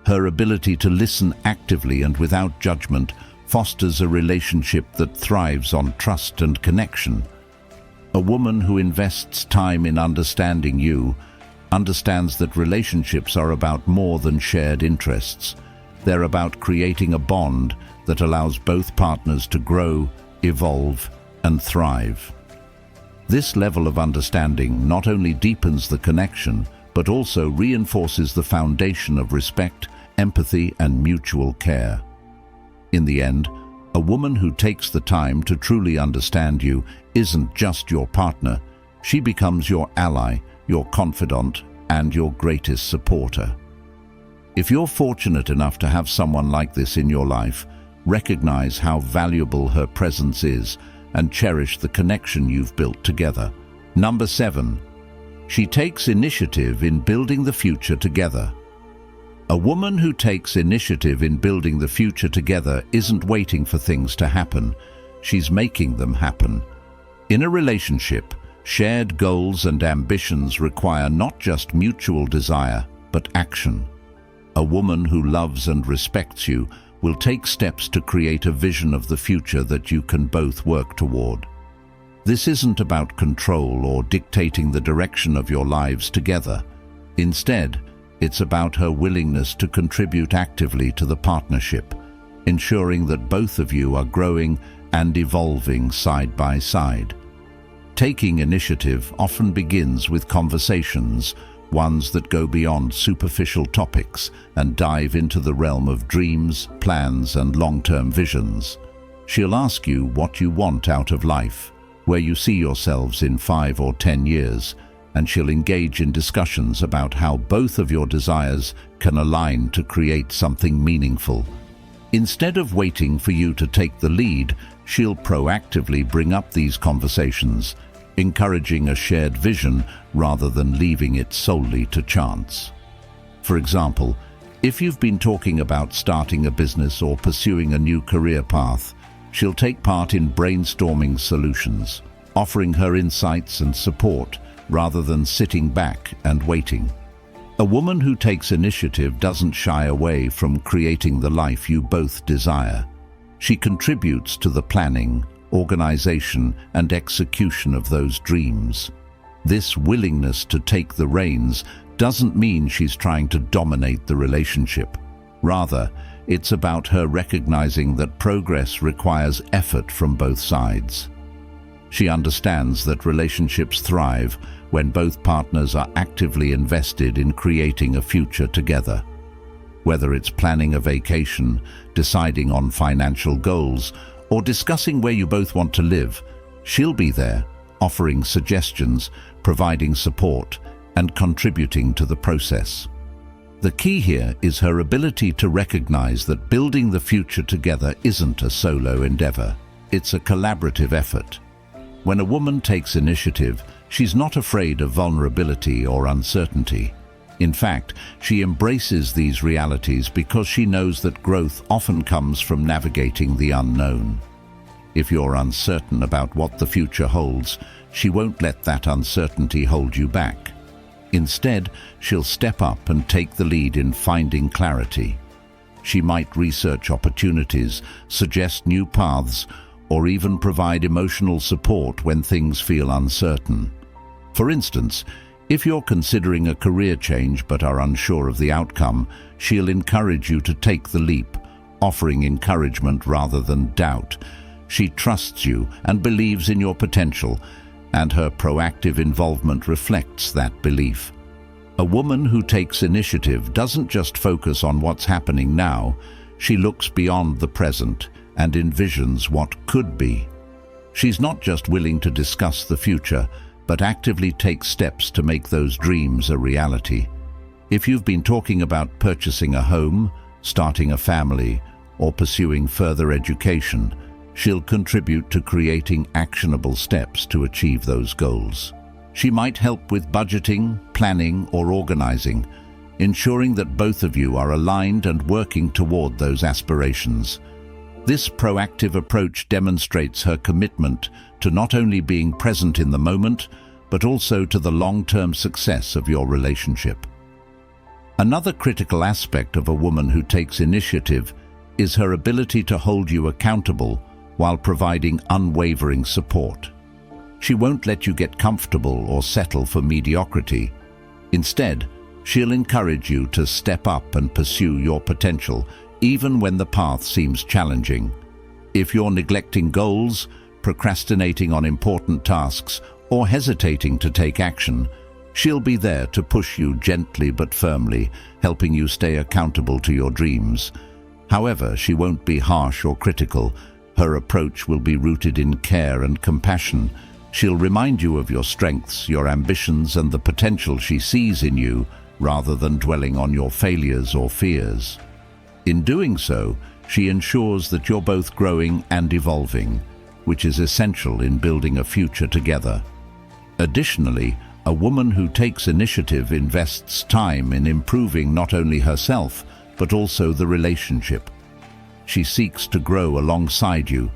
Her ability to listen actively and without judgment fosters a relationship that thrives on trust and connection. A woman who invests time in understanding you understands that relationships are about more than shared interests. They're about creating a bond that allows both partners to grow, evolve, and thrive. This level of understanding not only deepens the connection, but but also reinforces the foundation of respect, empathy, and mutual care. In the end, a woman who takes the time to truly understand you isn't just your partner. She becomes your ally, your confidant, and your greatest supporter. If you're fortunate enough to have someone like this in your life, recognize how valuable her presence is and cherish the connection you've built together. Number 7. She takes initiative in building the future together. A woman who takes initiative in building the future together isn't waiting for things to happen. She's making them happen. In a relationship, shared goals and ambitions require not just mutual desire, but action. A woman who loves and respects you will take steps to create a vision of the future that you can both work toward. This isn't about control or dictating the direction of your lives together. Instead, it's about her willingness to contribute actively to the partnership, ensuring that both of you are growing and evolving side by side. Taking initiative often begins with conversations, ones that go beyond superficial topics and dive into the realm of dreams, plans, and long-term visions. She'll ask you what you want out of life, where you see yourselves in 5 or 10 years, and she'll engage in discussions about how both of your desires can align to create something meaningful. Instead of waiting for you to take the lead, she'll proactively bring up these conversations, encouraging a shared vision rather than leaving it solely to chance. For example, if you've been talking about starting a business or pursuing a new career path, she'll take part in brainstorming solutions, offering her insights and support rather than sitting back and waiting. A woman who takes initiative doesn't shy away from creating the life you both desire. She contributes to the planning, organization, and execution of those dreams. This willingness to take the reins doesn't mean she's trying to dominate the relationship. Rather, it's about her recognizing that progress requires effort from both sides. She understands that relationships thrive when both partners are actively invested in creating a future together. Whether it's planning a vacation, deciding on financial goals, or discussing where you both want to live, she'll be there, offering suggestions, providing support, and contributing to the process. The key here is her ability to recognize that building the future together isn't a solo endeavor. It's a collaborative effort. When a woman takes initiative, she's not afraid of vulnerability or uncertainty. In fact, she embraces these realities because she knows that growth often comes from navigating the unknown. If you're uncertain about what the future holds, she won't let that uncertainty hold you back. Instead, she'll step up and take the lead in finding clarity. She might research opportunities, suggest new paths, or even provide emotional support when things feel uncertain. For instance, if you're considering a career change but are unsure of the outcome, she'll encourage you to take the leap, offering encouragement rather than doubt. She trusts you and believes in your potential, and her proactive involvement reflects that belief. A woman who takes initiative doesn't just focus on what's happening now, she looks beyond the present and envisions what could be. She's not just willing to discuss the future, but actively takes steps to make those dreams a reality. If you've been talking about purchasing a home, starting a family, or pursuing further education, she'll contribute to creating actionable steps to achieve those goals. She might help with budgeting, planning, or organizing, ensuring that both of you are aligned and working toward those aspirations. This proactive approach demonstrates her commitment to not only being present in the moment, but also to the long-term success of your relationship. Another critical aspect of a woman who takes initiative is her ability to hold you accountable while providing unwavering support. She won't let you get comfortable or settle for mediocrity. Instead, she'll encourage you to step up and pursue your potential, even when the path seems challenging. If you're neglecting goals, procrastinating on important tasks, or hesitating to take action, She'll be there to push you gently but firmly, helping you stay accountable to your dreams. However, she won't be harsh or critical. Her approach will be rooted in care and compassion. She'll remind you of your strengths, your ambitions, and the potential she sees in you, rather than dwelling on your failures or fears. In doing so, she ensures that you're both growing and evolving, which is essential in building a future together. Additionally, a woman who takes initiative invests time in improving not only herself, but also the relationship. She seeks to grow alongside you,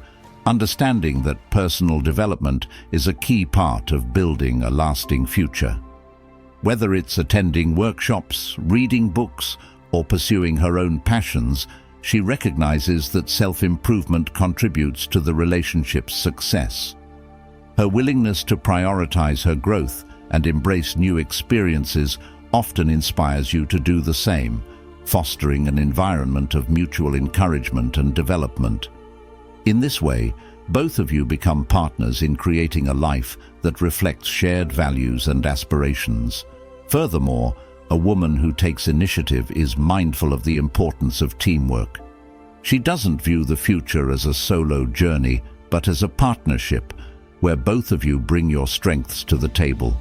understanding that personal development is a key part of building a lasting future. Whether it's attending workshops, reading books, or pursuing her own passions, she recognizes that self-improvement contributes to the relationship's success. Her willingness to prioritize her growth and embrace new experiences often inspires you to do the same, fostering an environment of mutual encouragement and development. In this way, both of you become partners in creating a life that reflects shared values and aspirations. Furthermore, a woman who takes initiative is mindful of the importance of teamwork. She doesn't view the future as a solo journey, but as a partnership where both of you bring your strengths to the table.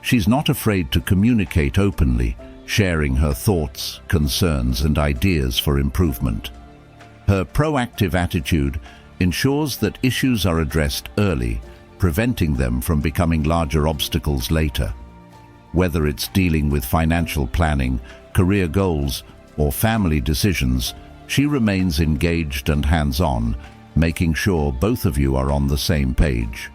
She's not afraid to communicate openly, sharing her thoughts, concerns, and ideas for improvement. Her proactive attitude ensures that issues are addressed early, preventing them from becoming larger obstacles later. Whether it's dealing with financial planning, career goals, or family decisions, she remains engaged and hands-on, making sure both of you are on the same page.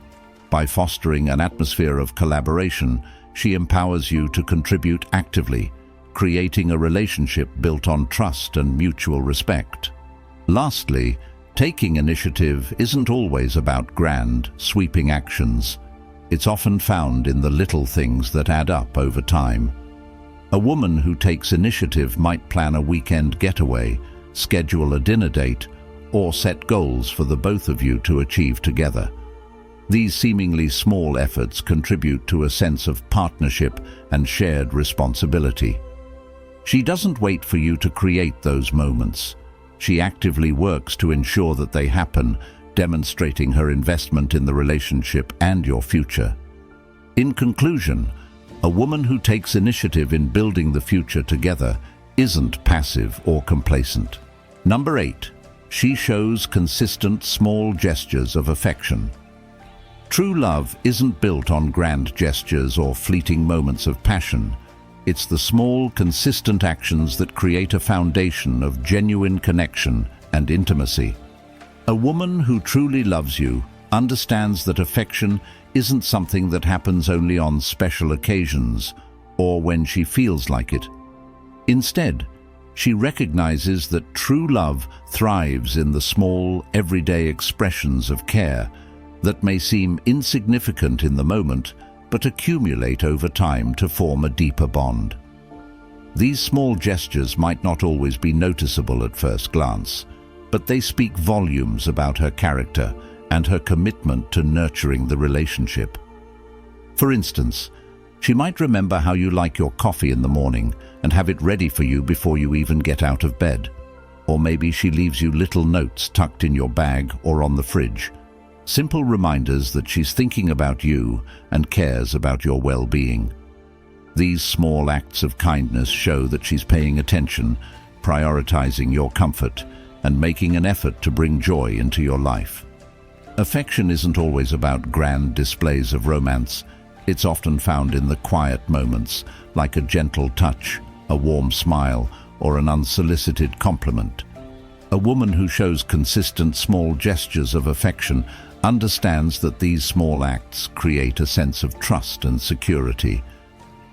By fostering an atmosphere of collaboration, she empowers you to contribute actively, creating a relationship built on trust and mutual respect. Lastly, taking initiative isn't always about grand, sweeping actions. It's often found in the little things that add up over time. A woman who takes initiative might plan a weekend getaway, schedule a dinner date, or set goals for the both of you to achieve together. These seemingly small efforts contribute to a sense of partnership and shared responsibility. She doesn't wait for you to create those moments. She actively works to ensure that they happen, demonstrating her investment in the relationship and your future. In conclusion, a woman who takes initiative in building the future together isn't passive or complacent. Number 8. She shows consistent small gestures of affection. True love isn't built on grand gestures or fleeting moments of passion. It's the small, consistent actions that create a foundation of genuine connection and intimacy. A woman who truly loves you understands that affection isn't something that happens only on special occasions or when she feels like it. Instead, she recognizes that true love thrives in the small, everyday expressions of care that may seem insignificant in the moment, but accumulate over time to form a deeper bond. These small gestures might not always be noticeable at first glance, but they speak volumes about her character and her commitment to nurturing the relationship. For instance, she might remember how you like your coffee in the morning and have it ready for you before you even get out of bed. Or maybe she leaves you little notes tucked in your bag or on the fridge. Simple reminders that she's thinking about you and cares about your well-being. These small acts of kindness show that she's paying attention, prioritizing your comfort, and making an effort to bring joy into your life. Affection isn't always about grand displays of romance. It's often found in the quiet moments, like a gentle touch, a warm smile, or an unsolicited compliment. A woman who shows consistent small gestures of affection understands that these small acts create a sense of trust and security.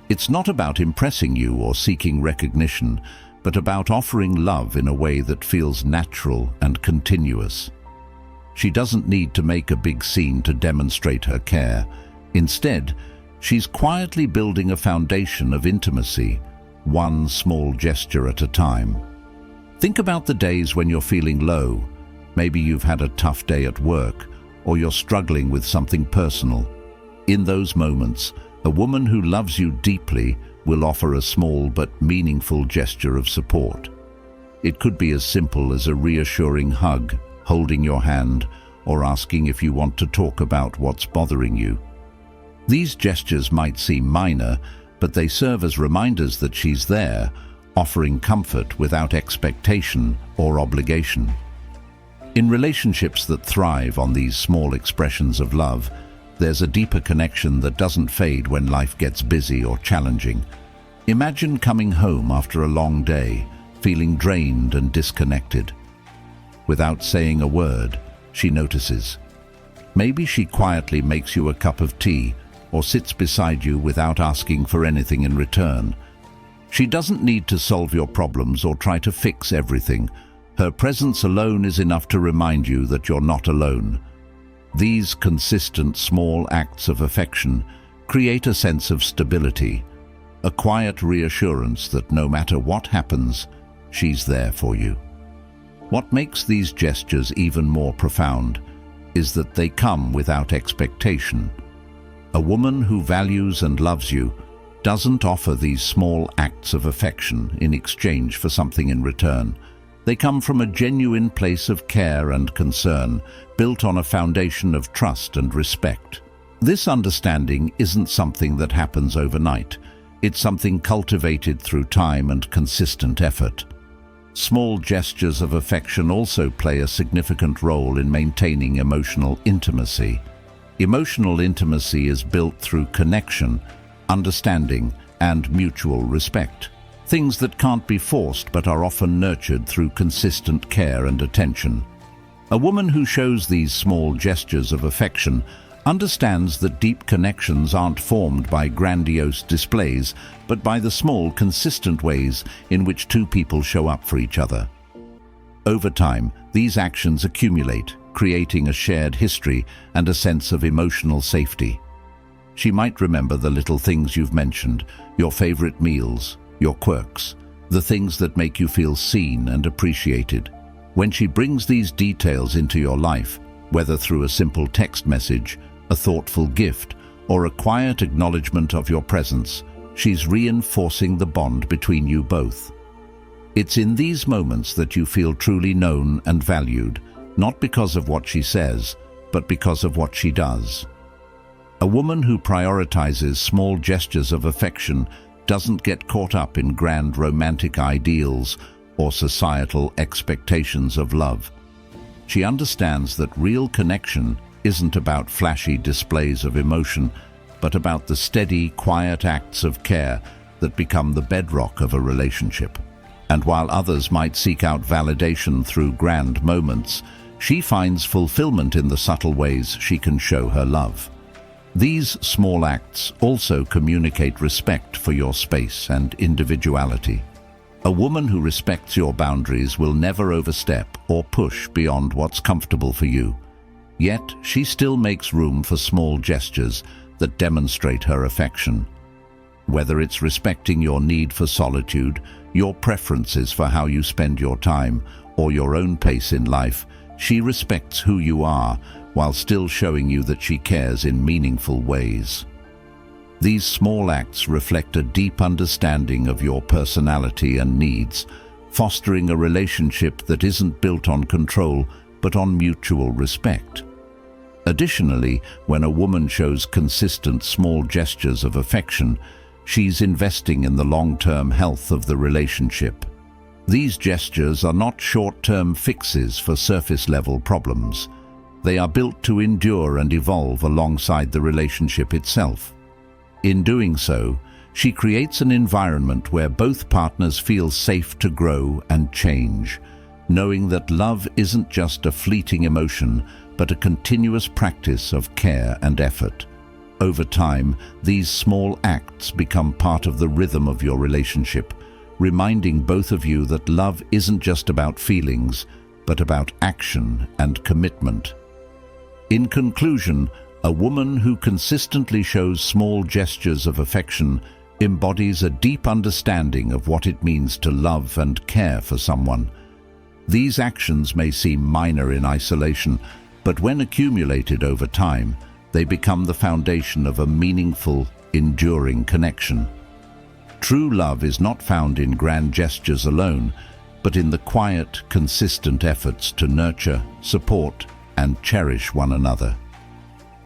It's not about impressing you or seeking recognition, but about offering love in a way that feels natural and continuous. She doesn't need to make a big scene to demonstrate her care. Instead, she's quietly building a foundation of intimacy, one small gesture at a time. Think about the days when you're feeling low. Maybe you've had a tough day at work, or you're struggling with something personal. In those moments, A woman who loves you deeply will offer a small but meaningful gesture of support. It could be as simple as a reassuring hug, holding your hand, or asking if you want to talk about what's bothering you. These gestures might seem minor, but they serve as reminders that she's there, offering comfort without expectation or obligation. In relationships that thrive on these small expressions of love, there's a deeper connection that doesn't fade when life gets busy or challenging. Imagine coming home after a long day, feeling drained and disconnected. Without saying a word, she notices. Maybe she quietly makes you a cup of tea or sits beside you without asking for anything in return. She doesn't need to solve your problems or try to fix everything. Her presence alone is enough to remind you that you're not alone. These consistent small acts of affection create a sense of stability, a quiet reassurance that no matter what happens, she's there for you. What makes these gestures even more profound is that they come without expectation. A woman who values and loves you doesn't offer these small acts of affection in exchange for something in return. They come from a genuine place of care and concern, built on a foundation of trust and respect. This understanding isn't something that happens overnight. It's something cultivated through time and consistent effort. Small gestures of affection also play a significant role in maintaining emotional intimacy. Emotional intimacy is built through connection, understanding, and mutual respect. Things that can't be forced but are often nurtured through consistent care and attention. A woman who shows these small gestures of affection understands that deep connections aren't formed by grandiose displays, but by the small, consistent ways in which two people show up for each other. Over time, these actions accumulate, creating a shared history and a sense of emotional safety. She might remember the little things you've mentioned, your favorite meals, your quirks, the things that make you feel seen and appreciated. When she brings these details into your life, whether through a simple text message, a thoughtful gift, or a quiet acknowledgement of your presence, she's reinforcing the bond between you both. It's in these moments that you feel truly known and valued, not because of what she says, but because of what she does. A woman who prioritizes small gestures of affection doesn't get caught up in grand romantic ideals or societal expectations of love. She understands that real connection isn't about flashy displays of emotion, but about the steady, quiet acts of care that become the bedrock of a relationship. And while others might seek out validation through grand moments, she finds fulfillment in the subtle ways she can show her love. These small acts also communicate respect for your space and individuality. A woman who respects your boundaries will never overstep or push beyond what's comfortable for you. Yet, she still makes room for small gestures that demonstrate her affection. Whether it's respecting your need for solitude, your preferences for how you spend your time, or your own pace in life, she respects who you are while still showing you that she cares in meaningful ways. These small acts reflect a deep understanding of your personality and needs, fostering a relationship that isn't built on control but on mutual respect. Additionally, when a woman shows consistent small gestures of affection, she's investing in the long-term health of the relationship. These gestures are not short-term fixes for surface-level problems. They are built to endure and evolve alongside the relationship itself. In doing so, she creates an environment where both partners feel safe to grow and change, knowing that love isn't just a fleeting emotion, but a continuous practice of care and effort. Over time, these small acts become part of the rhythm of your relationship, reminding both of you that love isn't just about feelings, but about action and commitment. In conclusion, a woman who consistently shows small gestures of affection embodies a deep understanding of what it means to love and care for someone. These actions may seem minor in isolation, but when accumulated over time, they become the foundation of a meaningful, enduring connection. True love is not found in grand gestures alone, but in the quiet, consistent efforts to nurture, support, and cherish one another.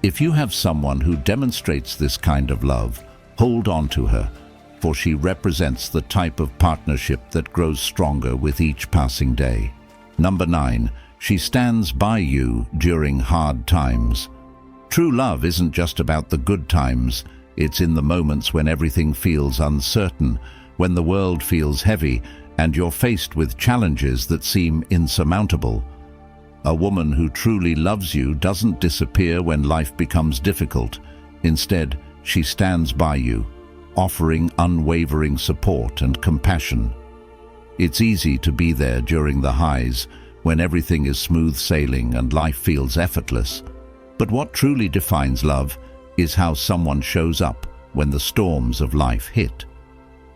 If you have someone who demonstrates this kind of love, hold on to her, for she represents the type of partnership that grows stronger with each passing day. Number 9, she stands by you during hard times. True love isn't just about the good times, it's in the moments when everything feels uncertain, when the world feels heavy, and you're faced with challenges that seem insurmountable. A woman who truly loves you doesn't disappear when life becomes difficult. Instead, she stands by you, offering unwavering support and compassion. It's easy to be there during the highs, when everything is smooth sailing and life feels effortless. But what truly defines love is how someone shows up when the storms of life hit.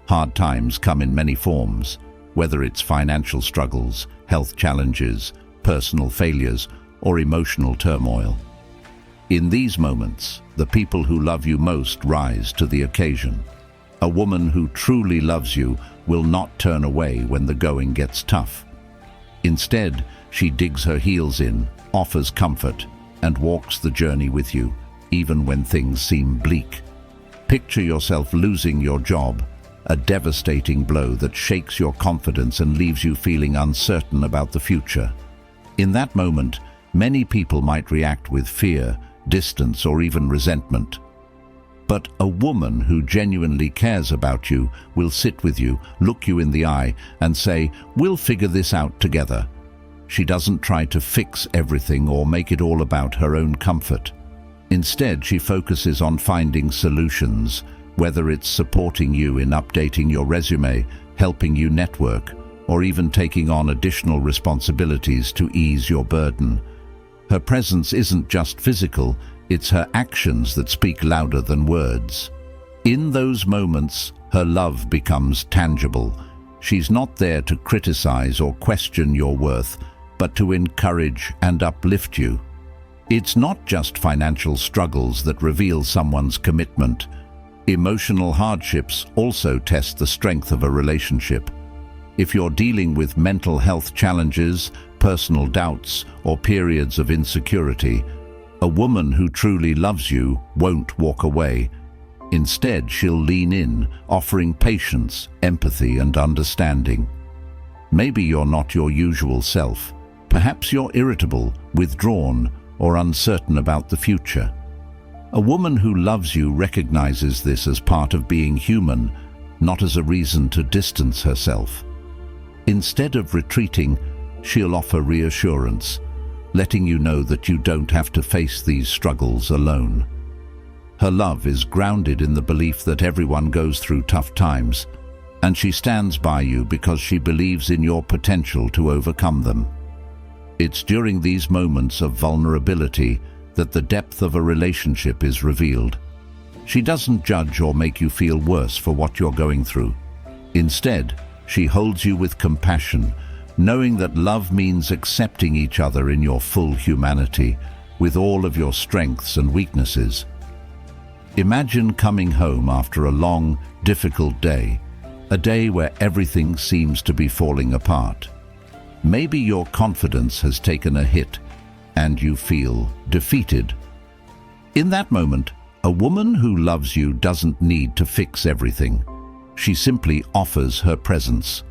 Hard times come in many forms, whether it's financial struggles, health challenges, personal failures, or emotional turmoil. In these moments, the people who love you most rise to the occasion. A woman who truly loves you will not turn away when the going gets tough. Instead, she digs her heels in, offers comfort, and walks the journey with you, even when things seem bleak. Picture yourself losing your job, a devastating blow that shakes your confidence and leaves you feeling uncertain about the future. In that moment, many people might react with fear, distance, or even resentment. But a woman who genuinely cares about you will sit with you, look you in the eye, and say, "We'll figure this out together." She doesn't try to fix everything or make it all about her own comfort. Instead, she focuses on finding solutions, whether it's supporting you in updating your resume, helping you network, or even taking on additional responsibilities to ease your burden. Her presence isn't just physical, it's her actions that speak louder than words. In those moments, her love becomes tangible. She's not there to criticize or question your worth, but to encourage and uplift you. It's not just financial struggles that reveal someone's commitment. Emotional hardships also test the strength of a relationship. If you're dealing with mental health challenges, personal doubts, or periods of insecurity, a woman who truly loves you won't walk away. Instead, she'll lean in, offering patience, empathy, and understanding. Maybe you're not your usual self. Perhaps you're irritable, withdrawn, or uncertain about the future. A woman who loves you recognizes this as part of being human, not as a reason to distance herself. Instead of retreating, she'll offer reassurance, letting you know that you don't have to face these struggles alone. Her love is grounded in the belief that everyone goes through tough times, and she stands by you because she believes in your potential to overcome them. It's during these moments of vulnerability that the depth of a relationship is revealed. She doesn't judge or make you feel worse for what you're going through. Instead, she holds you with compassion, knowing that love means accepting each other in your full humanity, with all of your strengths and weaknesses. Imagine coming home after a long, difficult day, a day where everything seems to be falling apart. Maybe your confidence has taken a hit, and you feel defeated. In that moment, a woman who loves you doesn't need to fix everything. She simply offers her presence.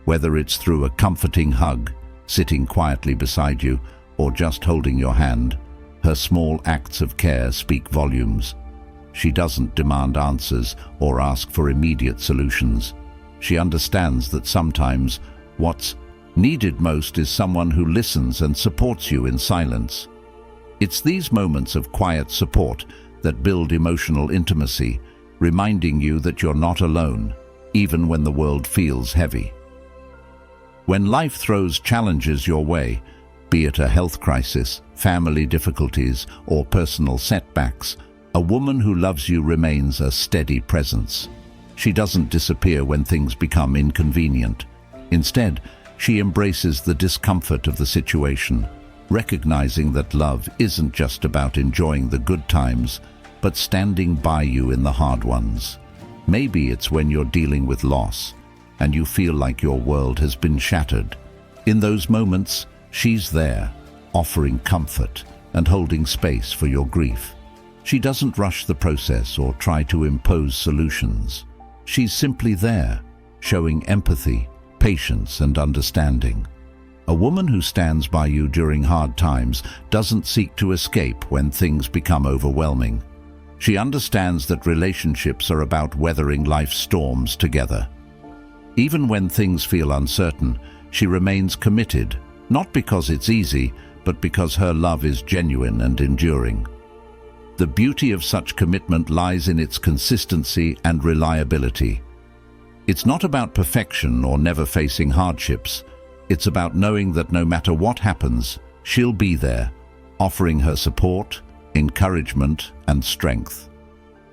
Whether it's through a comforting hug, sitting quietly beside you, or just holding your hand, her small acts of care speak volumes. She doesn't demand answers or ask for immediate solutions. She understands that sometimes what's needed most is someone who listens and supports you in silence. It's these moments of quiet support that build emotional intimacy, reminding you that you're not alone, even when the world feels heavy. When life throws challenges your way, be it a health crisis, family difficulties, or personal setbacks, a woman who loves you remains a steady presence. She doesn't disappear when things become inconvenient. Instead, she embraces the discomfort of the situation, recognizing that love isn't just about enjoying the good times, but standing by you in the hard ones. Maybe it's when you're dealing with loss and you feel like your world has been shattered. In those moments, she's there, offering comfort and holding space for your grief. She doesn't rush the process or try to impose solutions. She's simply there, showing empathy, patience, and understanding. A woman who stands by you during hard times doesn't seek to escape when things become overwhelming. She understands that relationships are about weathering life's storms together. Even when things feel uncertain, she remains committed, not because it's easy, but because her love is genuine and enduring. The beauty of such commitment lies in its consistency and reliability. It's not about perfection or never facing hardships. It's about knowing that no matter what happens, she'll be there, offering her support, encouragement, and strength.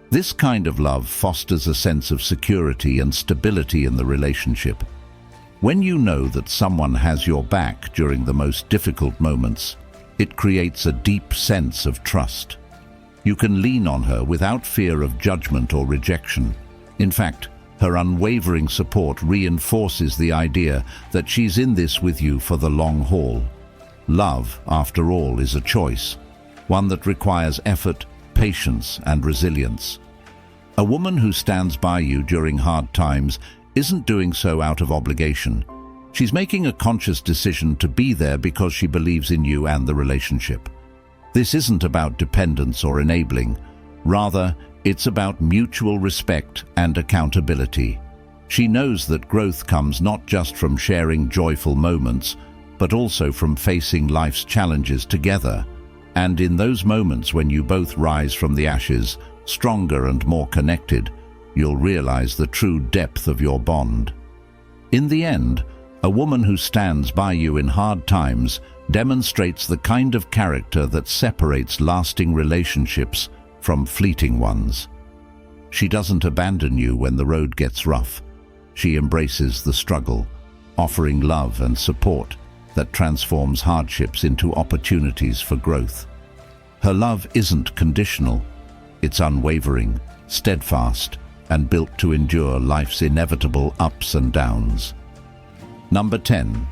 This kind of love fosters a sense of security and stability in the relationship. When you know that someone has your back during the most difficult moments, it creates a deep sense of trust. You can lean on her without fear of judgment or rejection. In fact, her unwavering support reinforces the idea that she's in this with you for the long haul. Love, after all, is a choice, one that requires effort, patience, and resilience. A woman who stands by you during hard times isn't doing so out of obligation. She's making a conscious decision to be there because she believes in you and the relationship. This isn't about dependence or enabling. Rather, it's about mutual respect and accountability. She knows that growth comes not just from sharing joyful moments, but also from facing life's challenges together. And in those moments when you both rise from the ashes, stronger and more connected, you'll realize the true depth of your bond. In the end, a woman who stands by you in hard times demonstrates the kind of character that separates lasting relationships from fleeting ones. She doesn't abandon you when the road gets rough. She embraces the struggle, offering love and support that transforms hardships into opportunities for growth. Her love isn't conditional. It's unwavering, steadfast, and built to endure life's inevitable ups and downs. Number 10.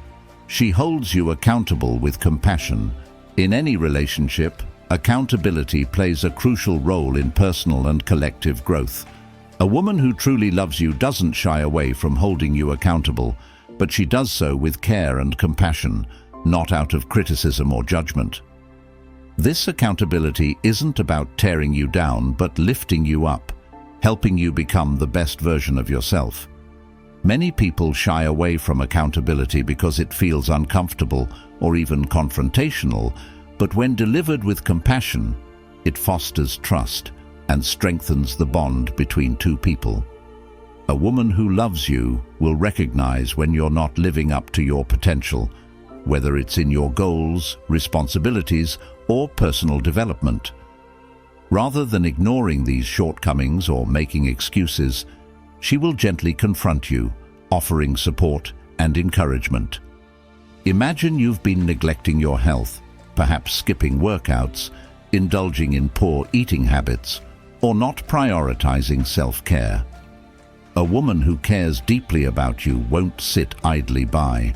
She holds you accountable with compassion. In any relationship, accountability plays a crucial role in personal and collective growth. A woman who truly loves you doesn't shy away from holding you accountable, but she does so with care and compassion, not out of criticism or judgment. This accountability isn't about tearing you down, but lifting you up, helping you become the best version of yourself. Many people shy away from accountability because it feels uncomfortable or even confrontational, but when delivered with compassion, it fosters trust and strengthens the bond between two people. A woman who loves you will recognize when you're not living up to your potential, whether it's in your goals, responsibilities, or personal development. Rather than ignoring these shortcomings or making excuses, she will gently confront you, offering support and encouragement. Imagine you've been neglecting your health, perhaps skipping workouts, indulging in poor eating habits, or not prioritizing self-care. A woman who cares deeply about you won't sit idly by,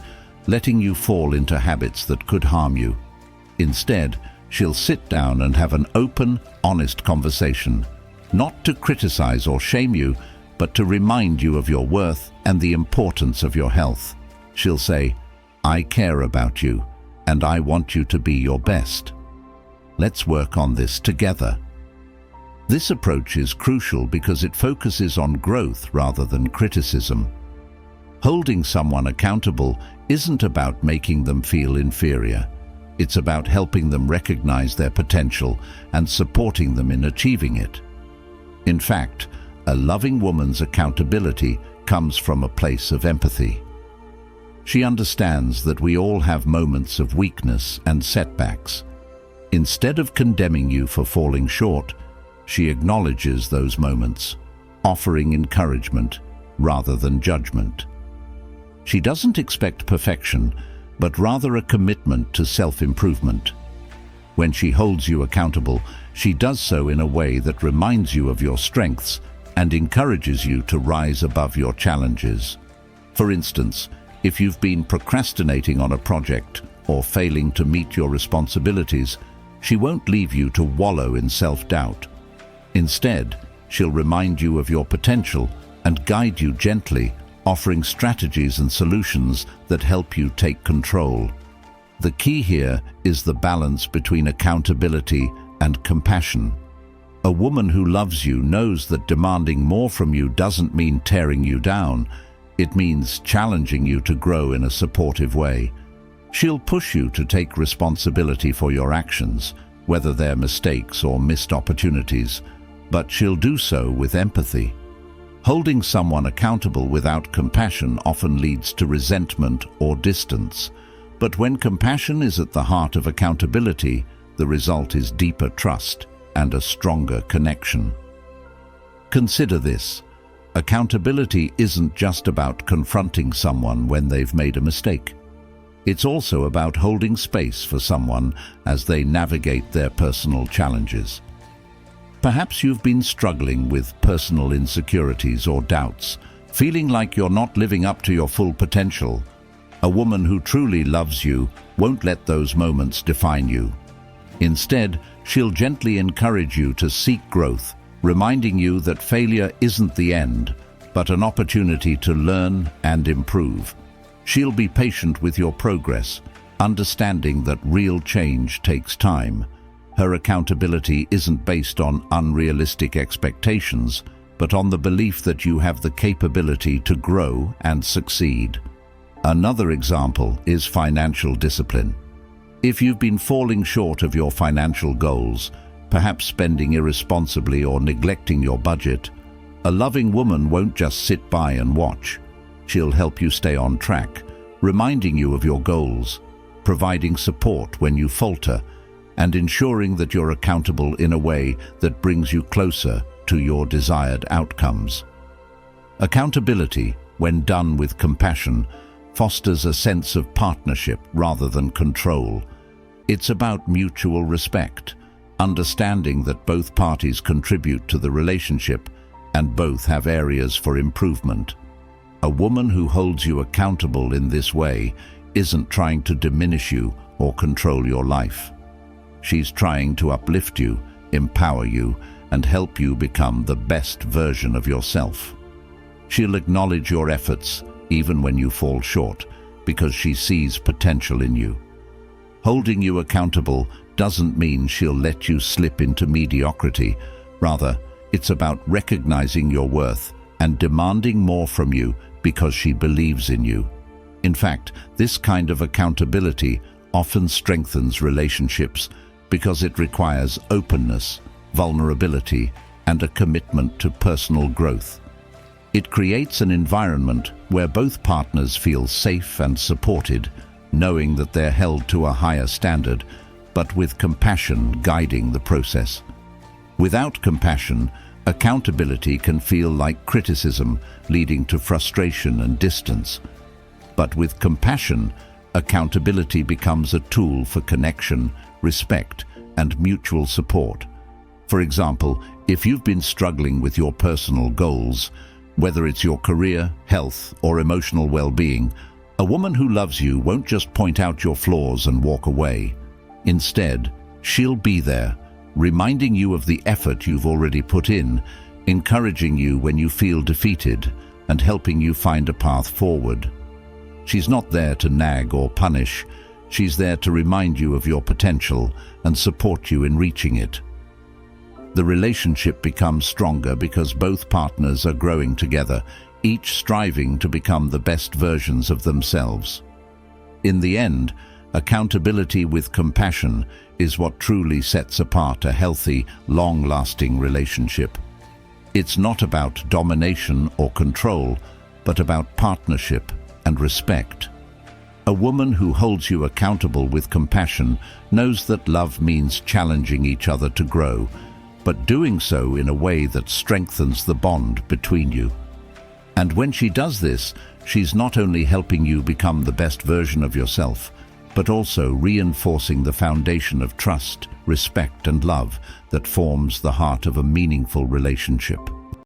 letting you fall into habits that could harm you. Instead, she'll sit down and have an open, honest conversation, not to criticize or shame you, but to remind you of your worth and the importance of your health. She'll say, "I care about you, and I want you to be your best. Let's work on this together." This approach is crucial because it focuses on growth rather than criticism. Holding someone accountable isn't about making them feel inferior. It's about helping them recognize their potential and supporting them in achieving it. In fact, a loving woman's accountability comes from a place of empathy. She understands that we all have moments of weakness and setbacks. Instead of condemning you for falling short, she acknowledges those moments, offering encouragement rather than judgment. She doesn't expect perfection, but rather a commitment to self-improvement. When she holds you accountable, she does so in a way that reminds you of your strengths and encourages you to rise above your challenges. For instance, if you've been procrastinating on a project or failing to meet your responsibilities, she won't leave you to wallow in self-doubt. Instead, she'll remind you of your potential and guide you gently, offering strategies and solutions that help you take control. The key here is the balance between accountability and compassion. A woman who loves you knows that demanding more from you doesn't mean tearing you down. It means challenging you to grow in a supportive way. She'll push you to take responsibility for your actions, whether they're mistakes or missed opportunities, but she'll do so with empathy. Holding someone accountable without compassion often leads to resentment or distance. But when compassion is at the heart of accountability, the result is deeper trust and a stronger connection. Consider this. Accountability isn't just about confronting someone when they've made a mistake. It's also about holding space for someone as they navigate their personal challenges. Perhaps you've been struggling with personal insecurities or doubts, feeling like you're not living up to your full potential. A woman who truly loves you won't let those moments define you. Instead, she'll gently encourage you to seek growth, reminding you that failure isn't the end, but an opportunity to learn and improve. She'll be patient with your progress, understanding that real change takes time. Her accountability isn't based on unrealistic expectations, but on the belief that you have the capability to grow and succeed. Another example is financial discipline. If you've been falling short of your financial goals, perhaps spending irresponsibly or neglecting your budget, a loving woman won't just sit by and watch. She'll help you stay on track, reminding you of your goals, providing support when you falter, and ensuring that you're accountable in a way that brings you closer to your desired outcomes. Accountability, when done with compassion, fosters a sense of partnership rather than control. It's about mutual respect, understanding that both parties contribute to the relationship and both have areas for improvement. A woman who holds you accountable in this way isn't trying to diminish you or control your life. She's trying to uplift you, empower you, and help you become the best version of yourself. She'll acknowledge your efforts even when you fall short, because she sees potential in you. Holding you accountable doesn't mean she'll let you slip into mediocrity. Rather, it's about recognizing your worth and demanding more from you because she believes in you. In fact, this kind of accountability often strengthens relationships because it requires openness, vulnerability, and a commitment to personal growth. It creates an environment where both partners feel safe and supported, knowing that they're held to a higher standard, but with compassion guiding the process. Without compassion, accountability can feel like criticism, leading to frustration and distance. But with compassion, accountability becomes a tool for connection, respect, and mutual support. For example, if you've been struggling with your personal goals, whether it's your career, health, or emotional well-being, a woman who loves you won't just point out your flaws and walk away. Instead, she'll be there, reminding you of the effort you've already put in, encouraging you when you feel defeated, and helping you find a path forward. She's not there to nag or punish. She's there to remind you of your potential and support you in reaching it. The relationship becomes stronger because both partners are growing together, each striving to become the best versions of themselves. In the end, accountability with compassion is what truly sets apart a healthy, long-lasting relationship. It's not about domination or control, but about partnership and respect. A woman who holds you accountable with compassion knows that love means challenging each other to grow, but doing so in a way that strengthens the bond between you. And when she does this, she's not only helping you become the best version of yourself, but also reinforcing the foundation of trust, respect, and love that forms the heart of a meaningful relationship.